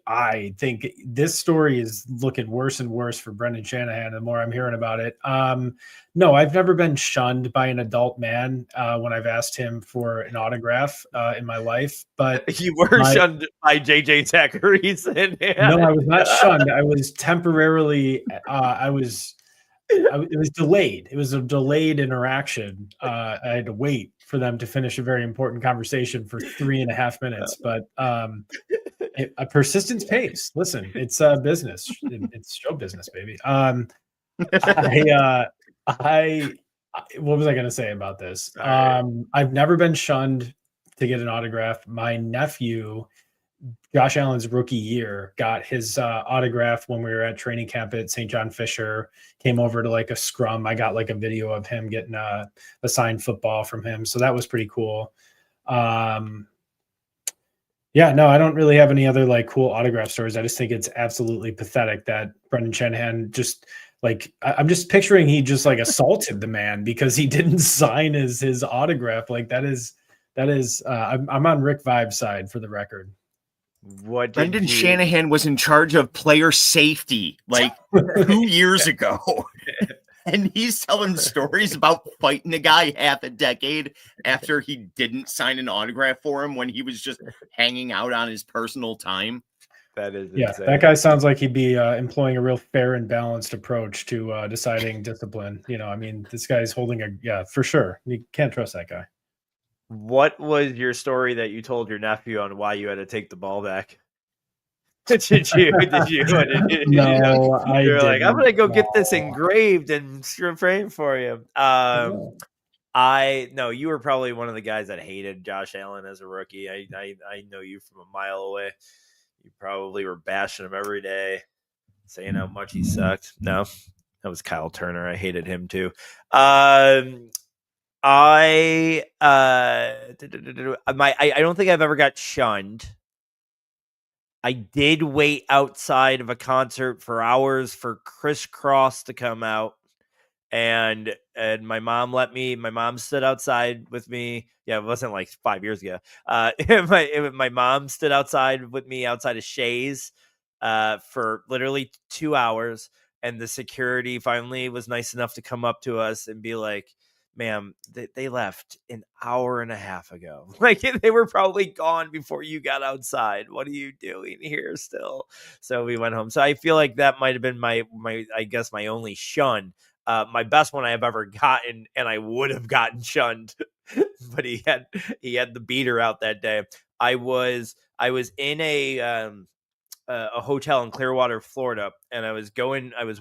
I think this story is looking worse and worse for Brendan Shanahan the more I'm hearing about it. No, I've never been shunned by an adult man when I've asked him for an autograph in my life. But you were shunned by JJ Zacharyson. No, I was not shunned. I was temporarily. It was delayed. It was a delayed interaction. I had to wait for them to finish a very important conversation for 3.5 minutes. But a persistence pays. Listen, it's business. It's show business, baby. What was I going to say about this? I've never been shunned to get an autograph. My nephew, Josh Allen's rookie year, got his autograph when we were at training camp at St. John Fisher. Came over to like a scrum. I got like a video of him getting a signed football from him, so that was pretty cool. Yeah, no, I don't really have any other like cool autograph stories. I just think it's absolutely pathetic that Brendan Shanahan just like I'm just picturing he just like assaulted the man because he didn't sign his autograph. Like that is I'm on Rick Vibe's side for the record. Brendan Shanahan was in charge of player safety like 2 years ago. And he's telling stories about fighting a guy half a decade after he didn't sign an autograph for him when he was just hanging out on his personal time. That is insane. That guy sounds like he'd be employing a real fair and balanced approach to deciding discipline. I mean, this guy's holding for sure. You can't trust that guy. What was your story that you told your nephew on why you had to take the ball back? Did you? No, I You're didn't. like, I'm gonna go get this engraved and frame for you. You were probably one of the guys that hated Josh Allen as a rookie. I know you from a mile away. You probably were bashing him every day, saying how much he sucked. No, that was Kyle Turner. I hated him too. I don't think I've ever got shunned. I did wait outside of a concert for hours for Criss Cross to come out, and my mom stood outside with me. Yeah, it wasn't like 5 years ago. My mom stood outside with me outside of Shays for literally 2 hours, and the security finally was nice enough to come up to us and be like, ma'am, they left an hour and a half ago. Like they were probably gone before you got outside. What are you doing here still? So we went home. So I feel like that might have been my I guess my only shun. My best one I have ever gotten, and I would have gotten shunned, but he had the beater out that day. I was in a a hotel in Clearwater, Florida, and I was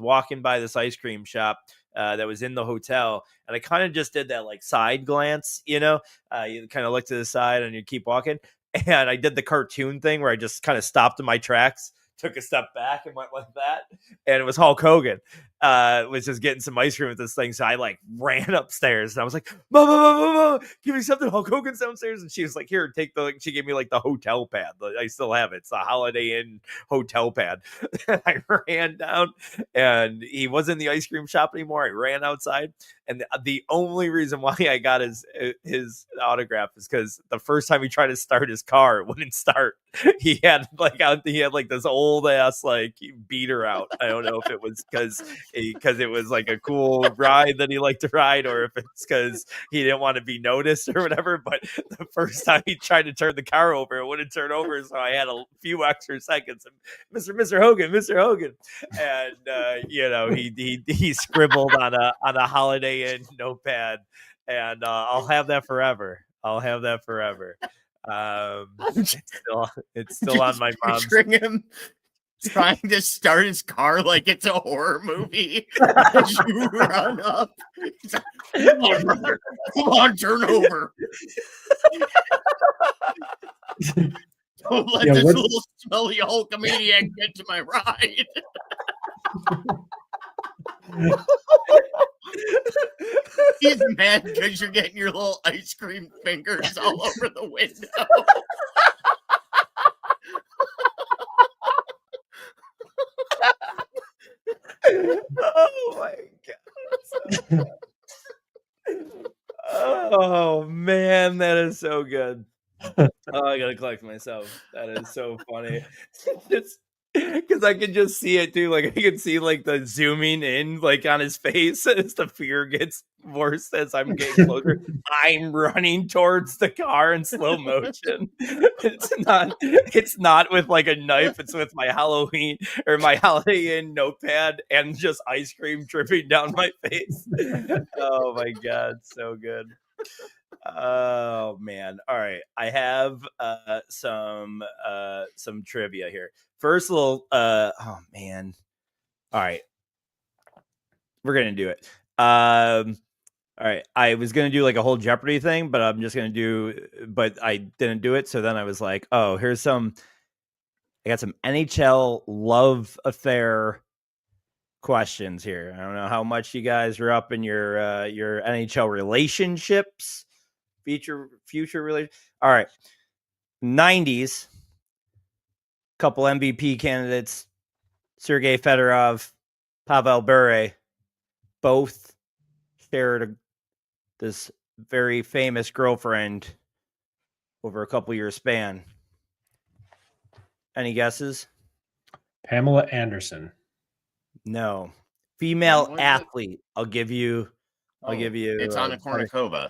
walking by this ice cream shop that was in the hotel, and I kind of just did that like side glance, you kind of look to the side and you keep walking, and I did the cartoon thing where I just kind of stopped in my tracks, took a step back, and went like that, and it was Hulk Hogan. Was just getting some ice cream with this thing. So I like ran upstairs and I was like, Mama, give me something. Hulk Hogan's downstairs. And she was like, here, take she gave me like the hotel pad. I still have it. It's the Holiday Inn hotel pad. I ran down and he wasn't in the ice cream shop anymore. I ran outside. And the only reason why I got his autograph is because the first time he tried to start his car, it wouldn't start. He had like this old ass like beater out. I don't know if it was because it was like a cool ride that he liked to ride, or if it's because he didn't want to be noticed or whatever. But the first time he tried to turn the car over, it wouldn't turn over, so I had a few extra seconds. Mr. Hogan, and he scribbled on a Holiday Inn notepad, and I'll have that forever. It's still on my mom's. Him trying to start his car like it's a horror movie as you run up. Come on, brother. Come on, turn over. Don't let this little smelly Hulkamaniac get to my ride. He's mad because you're getting your little ice cream fingers all over the window. Oh my god. Oh man, that is so good. Oh, I gotta collect myself. That is so funny. Because I can just see it too. Like I can see like the zooming in like on his face as the fear gets worse as I'm getting closer. I'm running towards the car in slow motion. It's not with like a knife, it's with my Halloween or my Holiday Inn notepad and just ice cream dripping down my face. Oh my god, so good. Oh man. All right. I have some trivia here. First little oh man. All right. We're gonna do it. All right. I was gonna do like a whole Jeopardy thing, but I'm just gonna but I didn't do it. So then I was like, oh, I got some NHL love affair questions here. I don't know how much you guys are up in your NHL relationships. Future relation. All right. 90s. Couple MVP candidates. Sergei Fedorov, Pavel Bure, both shared this very famous girlfriend over a couple year span. Any guesses? Pamela Anderson. No. Female athlete. I'll give you. It's Anna Kournikova.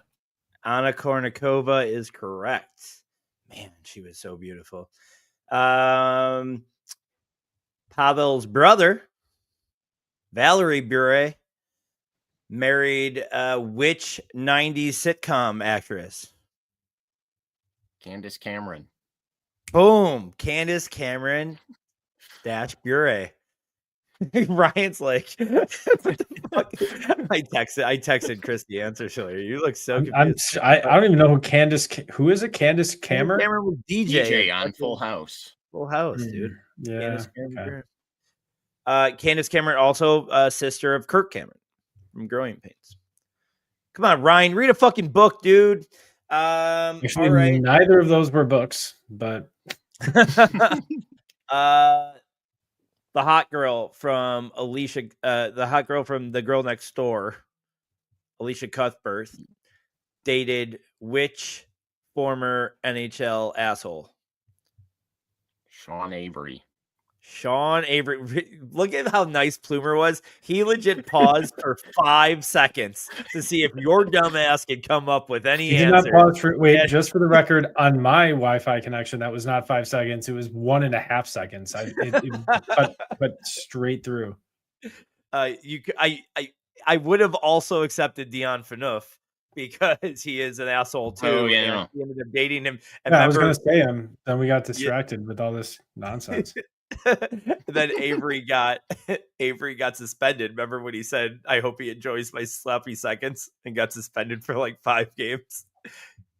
Anna Kournikova is correct. Man, she was so beautiful. Pavel's brother, Valerie Bure, married which 90s sitcom actress? Candace Cameron. Boom. Candace Cameron - Bure. Ryan's like, what the fuck? I texted Chris the answer. You look so confused. I don't even know who is it? Candace Cameron? Cameron was DJ on Full House. Full House, dude. Yeah. Candace Cameron. Okay. Candace Cameron, also sister of Kirk Cameron from Growing Pains. Come on, Ryan, read a fucking book, dude. Actually, all right. Neither of those were books, but the hot girl from the hot girl from The Girl Next Door, Alicia Cuthbert, dated which former NHL asshole? Sean Avery. Look at how nice Plumer was. He legit paused for 5 seconds to see if your dumb ass could come up with any answer. He did not pause just for the record, on my Wi-Fi connection, that was not 5 seconds. It was 1.5 seconds. But straight through. I would have also accepted Dion Phaneuf because he is an asshole too. Oh, yeah. He ended up dating him. And I was going to say him. Then we got distracted with all this nonsense. Then Avery got suspended. Remember when he said, "I hope he enjoys my sloppy seconds," and got suspended for like 5 games.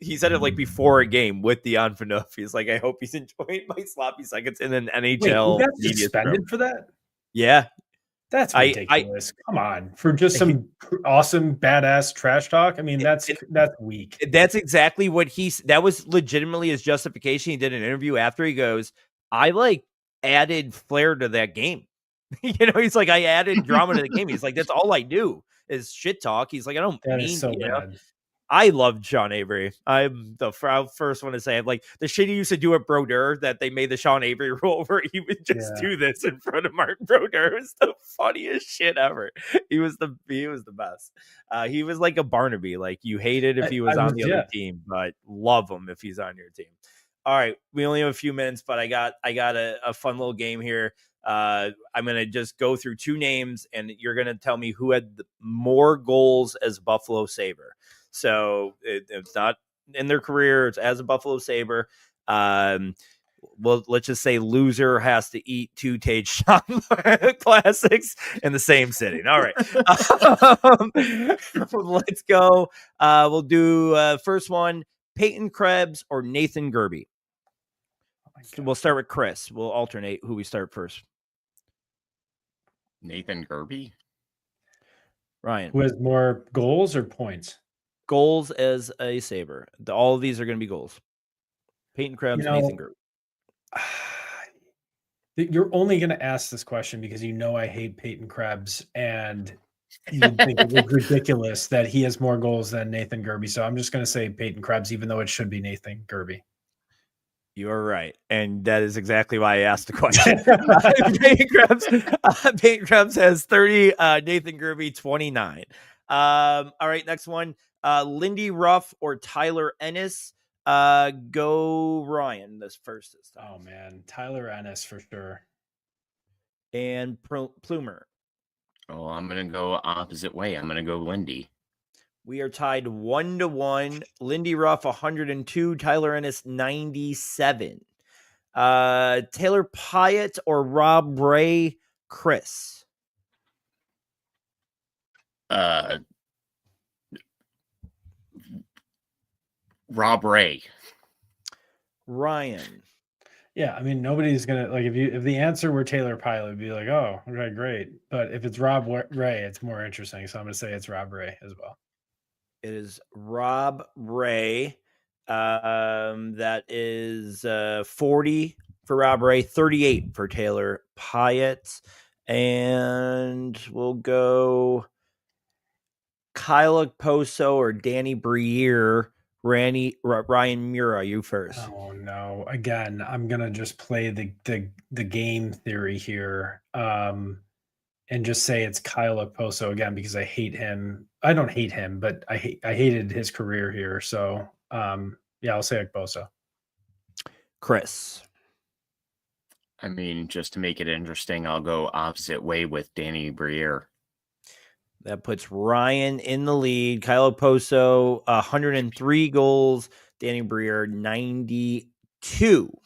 He said it like before a game with Dion Phaneuf. He's like, "I hope he's enjoying my sloppy seconds in an Wait, he NHL got media suspended scrum." for that? Yeah, That's I ridiculous. Come on, for just some awesome badass trash talk. I mean, that's weak. that's exactly what that was legitimately his justification. He did an interview after. He goes, "I like added flair to that game." He's like, "I added drama to the game." He's like, "That's all I do is shit talk." He's like, "I don't That is mean, so bad. I love Sean Avery. I'm the first one to say, like, the shit he used to do at Brodeur, that they made the Sean Avery rule where he would just do this in front of Martin Brodeur. It was the funniest shit ever. He was the best. He was like a Barnaby. Like, you hate it if he was on the other team, but love him if he's on your team. All right, we only have a few minutes, but I got a fun little game here. I'm gonna just go through 2 names, and you're gonna tell me who had more goals as Buffalo Sabre. So it's not in their career; it's as a Buffalo Sabre. Well, let's just say loser has to eat 2 Tage Shot classics in the same sitting. All right, let's go. We'll do first one: Peyton Krebs or Nathan Gerbe. We'll start with Chris. We'll alternate who we start first. Nathan Gerbe. Ryan. Who has more goals or points? Goals as a Sabre. All of these are going to be goals. Peyton Krebs, Nathan Gerbe. You're only going to ask this question because I hate Peyton Krebs, and you think it was ridiculous that he has more goals than Nathan Gerbe. So I'm just going to say Peyton Krebs, even though it should be Nathan Gerbe. You are right, and that is exactly why I asked the question. Peyton Krebs has 30. Nathan Gerbe 29. All right, next one. Lindy Ruff or Tyler Ennis. Go Ryan this time. Oh man, Tyler Ennis for sure. And Plumer. Oh, I'm gonna go opposite way. I'm gonna go Lindy. We are tied 1-1. Lindy Ruff 102, Tyler Ennis 97. Taylor Pyatt or Rob Ray, Chris. Rob Ray. Ryan. Yeah, I mean, nobody's gonna like if the answer were Taylor Pyatt, it'd be like, oh, okay, great. But if it's Rob Ray, it's more interesting. So I'm gonna say it's Rob Ray as well. It is Rob Ray. That is 40 for Rob Ray, 38 for Taylor Pyatt. And we'll go Kyle Okposo or Danny Briere. Ryan Mura, you first. Oh no! Again, I'm gonna just play the game theory here, and just say it's Kyle Okposo again because I hate him. I don't hate him, but I hated his career here. So yeah, I'll say Okposo. Chris. I mean, just to make it interesting, I'll go opposite way with Danny Briere. That puts Ryan in the lead. Kyle Okposo, 103 goals. Danny Briere, 92.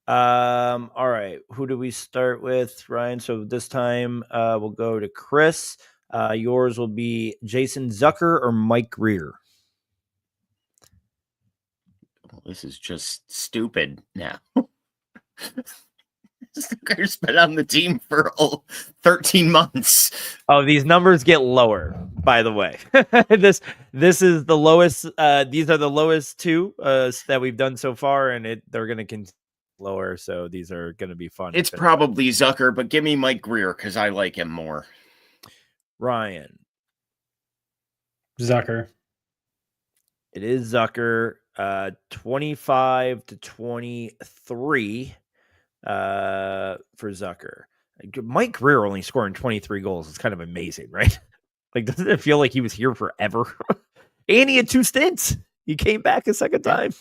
All right. Who do we start with, Ryan? So this time we'll go to Chris. Yours will be Jason Zucker or Mike Greer. Well, this is just stupid now. Zucker's been on the team for 13 months. Oh, these numbers get lower, by the way. This is the lowest. These are the lowest 2 that we've done so far, and they're going to continue lower. So these are going to be fun. It's probably Zucker, but give me Mike Greer because I like him more. Ryan. Zucker. It is Zucker. 25-23. For Zucker. Mike Greer only scoring 23 goals. It's kind of amazing, right? Like, doesn't it feel like he was here forever? And he had 2 stints. He came back a second time.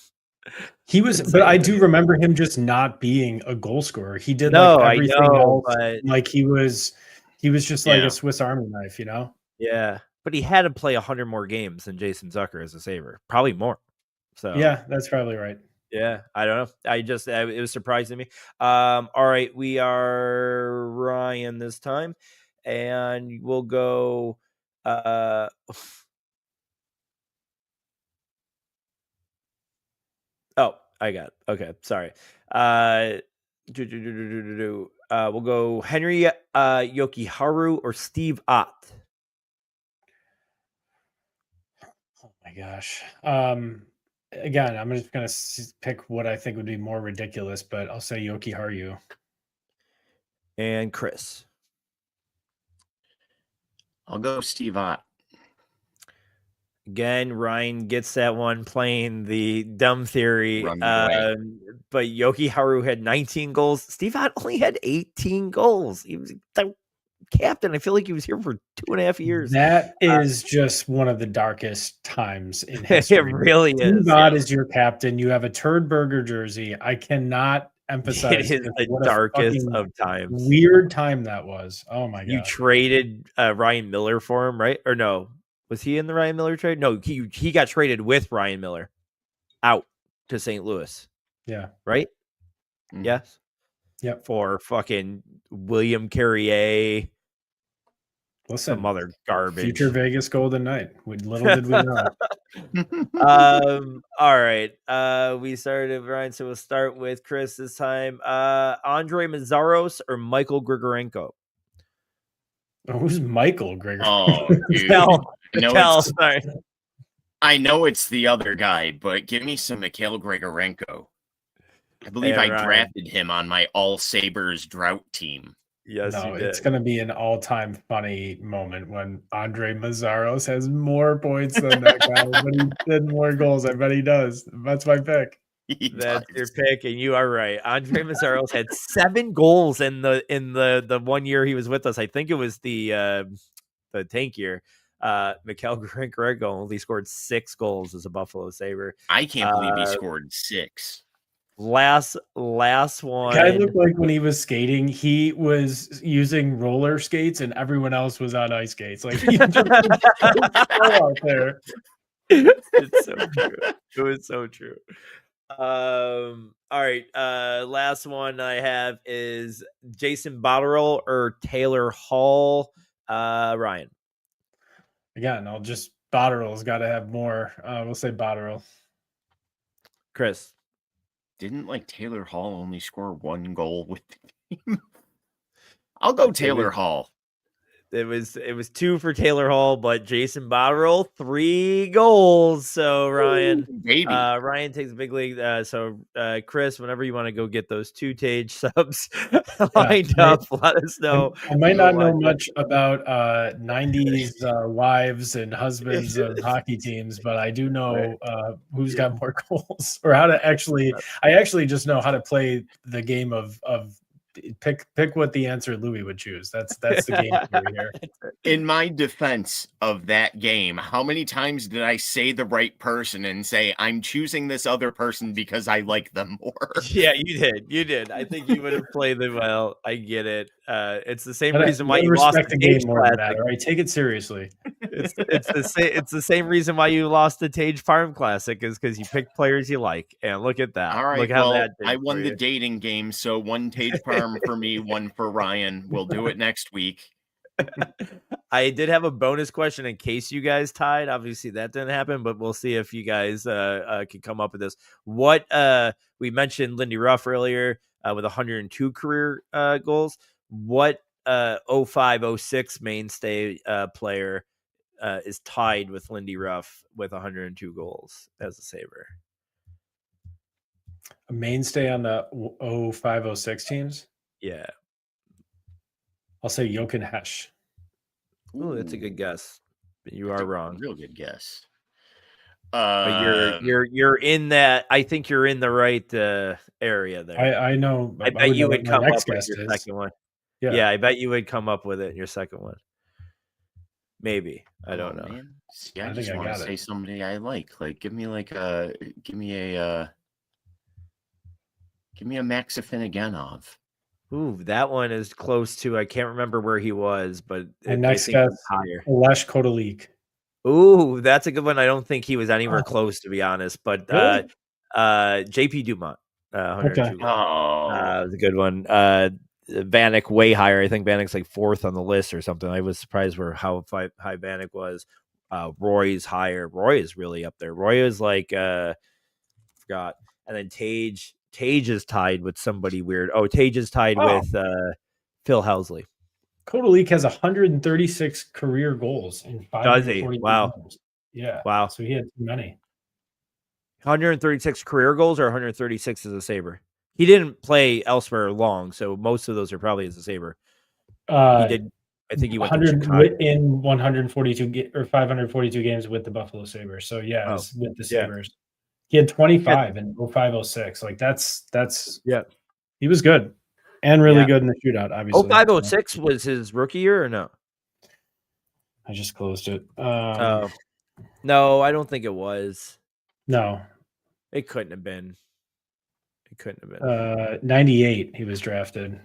He was, but I do remember him just not being a goal scorer. He did everything else. But, like he was just like a Swiss Army knife, you know? Yeah, but he had to play 100 more games than Jason Zucker as a Sabre, probably more. So yeah, that's probably right. Yeah, I don't know. It was surprising to me. All right, we are Ryan this time, and we'll go. Oh, I got it. Okay, sorry. We'll go Henry Yokiharu or Steve Ott. Oh my gosh. Again, I'm just gonna pick what I think would be more ridiculous, but I'll say Yoki Haru. And Chris. I'll go Steve Ott. Again, Ryan gets that one playing the dumb theory. But Yoki Haru had 19 goals. Steve Ott only had 18 goals. He was the captain. I feel like he was here for 2.5 years. That is just one of the darkest times in history. It really is. Steve Ott is your captain. You have a turd burger jersey. I cannot emphasize it is the darkest of times. Weird time that was. Oh my god! You traded Ryan Miller for him, right? Or no? Was he in the Ryan Miller trade? No, he got traded with Ryan Miller out to St. Louis. Yeah. Right? Mm-hmm. Yes. Yep. For fucking William Carrier. Listen, some other garbage. Future Vegas Golden Knight. Little did we know. All right. We started with Ryan, so we'll start with Chris this time. Andre Mazzaros or Michael Grigorenko? Oh, who's Michael Grigorenko? Oh, dude. Sorry. I know it's the other guy, but give me some Mikhail Grigorenko. I believe I drafted him on my All Sabres drought team. Yes, no, it's going to be an all-time funny moment when Andre Mazzaros has more points than that guy, but he did more goals. I bet he does. That's my pick. That's your pick, and you are right. Andre Mazzaros had 7 goals in the 1 year he was with us. I think it was the tank year. Mikhail Grigorenko only scored 6 goals as a Buffalo Sabre. I can't believe he scored 6. Last one. Guy looked like when he was skating, he was using roller skates and everyone else was on ice skates. Like he just out there. It's so true. It was so true. All right. Last one I have is Jason Botterill or Taylor Hall. Ryan. Again, Botterill's got to have more. We'll say Botterill. Chris. Didn't Taylor Hall only score 1 goal with the team? I'll go Taylor Hall. It was 2 for Taylor Hall, but Jason Botterill 3 goals. So Ryan, Ryan takes a big league. So Chris, whenever you want to go get those 2 Tage subs lined up, let us know. I might not know much about 90s wives and husbands of hockey teams, but I do know who's got more goals or how to actually. I actually just know how to play the game of pick what the answer Louis would choose. That's the game theory here. In my defense of that game, how many times did I say the right person and say I'm choosing this other person because I like them more? Yeah, you did. I think you would have played them well. I get it. It's the same reason why you lost the game more than that. All right, take it seriously. It's the same reason why you lost the Tage Farm Classic is because you picked players you like. And look at that. All right, look how that did I won the dating game, so 1 Tage Farm for me, 1 for Ryan. We'll do it next week. I did have a bonus question in case you guys tied. Obviously, that didn't happen, but we'll see if you guys can come up with this. What we mentioned Lindy Ruff earlier with 102 career goals. What 05-06 mainstay player is tied with Lindy Ruff with 102 goals as a Sabre? A mainstay on the 05-06 teams? Yeah. I'll say Jochen Hesch. Oh, that's a good guess. But you are wrong. Real good guess. But you're in that. I think you're in the right area there. I know. I bet you would come up with your second one. Yeah, I bet you would come up with it in your second one. Maybe. I don't know. Man. See, I just want to say somebody I like. Give me a Max Afinogenov. Ooh, that one is close to. I can't remember where he was, but next guess higher. Lech Kotelik. Ooh, that's a good one. I don't think he was anywhere close, to be honest. But really? JP Dumont, Okay. 102 goals. Oh, The good one. Vanek way higher. I think Vanek's like 4th on the list or something. I was surprised how high Vanek was. Roy's higher. Roy is really up there. Roy is like forgot. And then Tage is tied with somebody weird. Oh, Tage is tied with Phil Housley. Kodalik has 136 career goals in 540 Wow. games. Yeah. Wow. So he had too many. 136 career goals or 136 as a Sabre? He didn't play elsewhere long, so most of those are probably as a Sabre. He did. I think he went to 100 Chicago. in 142 or 542 games with the Buffalo Sabres. So yeah, it was with the Sabres. He had 25 in 0506. Like that's he was good and really good in the shootout, obviously. 0506 was his rookie year or no? I just closed it. No, I don't think it was. No. It couldn't have been. 98 he was drafted.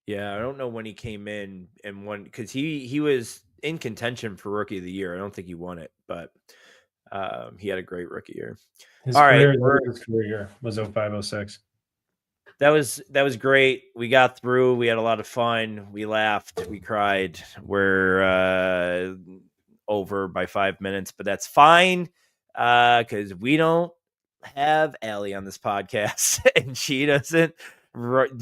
Yeah, I don't know when he came in and won because he was in contention for rookie of the year. I don't think he won it, but he had a great rookie year. His All career, right, his career year was 0506. That was great. We got through. We had a lot of fun. We laughed. We cried. We're over by 5 minutes, but that's fine because we don't have Allie on this podcast, and she doesn't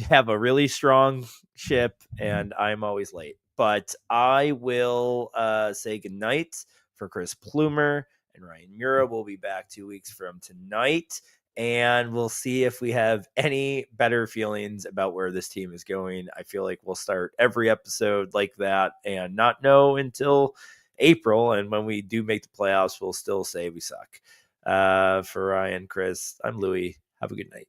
have a really strong ship, and I'm always late. But I will say goodnight for Chris Plumer and Ryan Mura. We'll be back 2 weeks from tonight. And we'll see if we have any better feelings about where this team is going. I feel like we'll start every episode like that and not know until April. And when we do make the playoffs, we'll still say we suck. For Ryan, Chris, I'm Louie. Have a good night.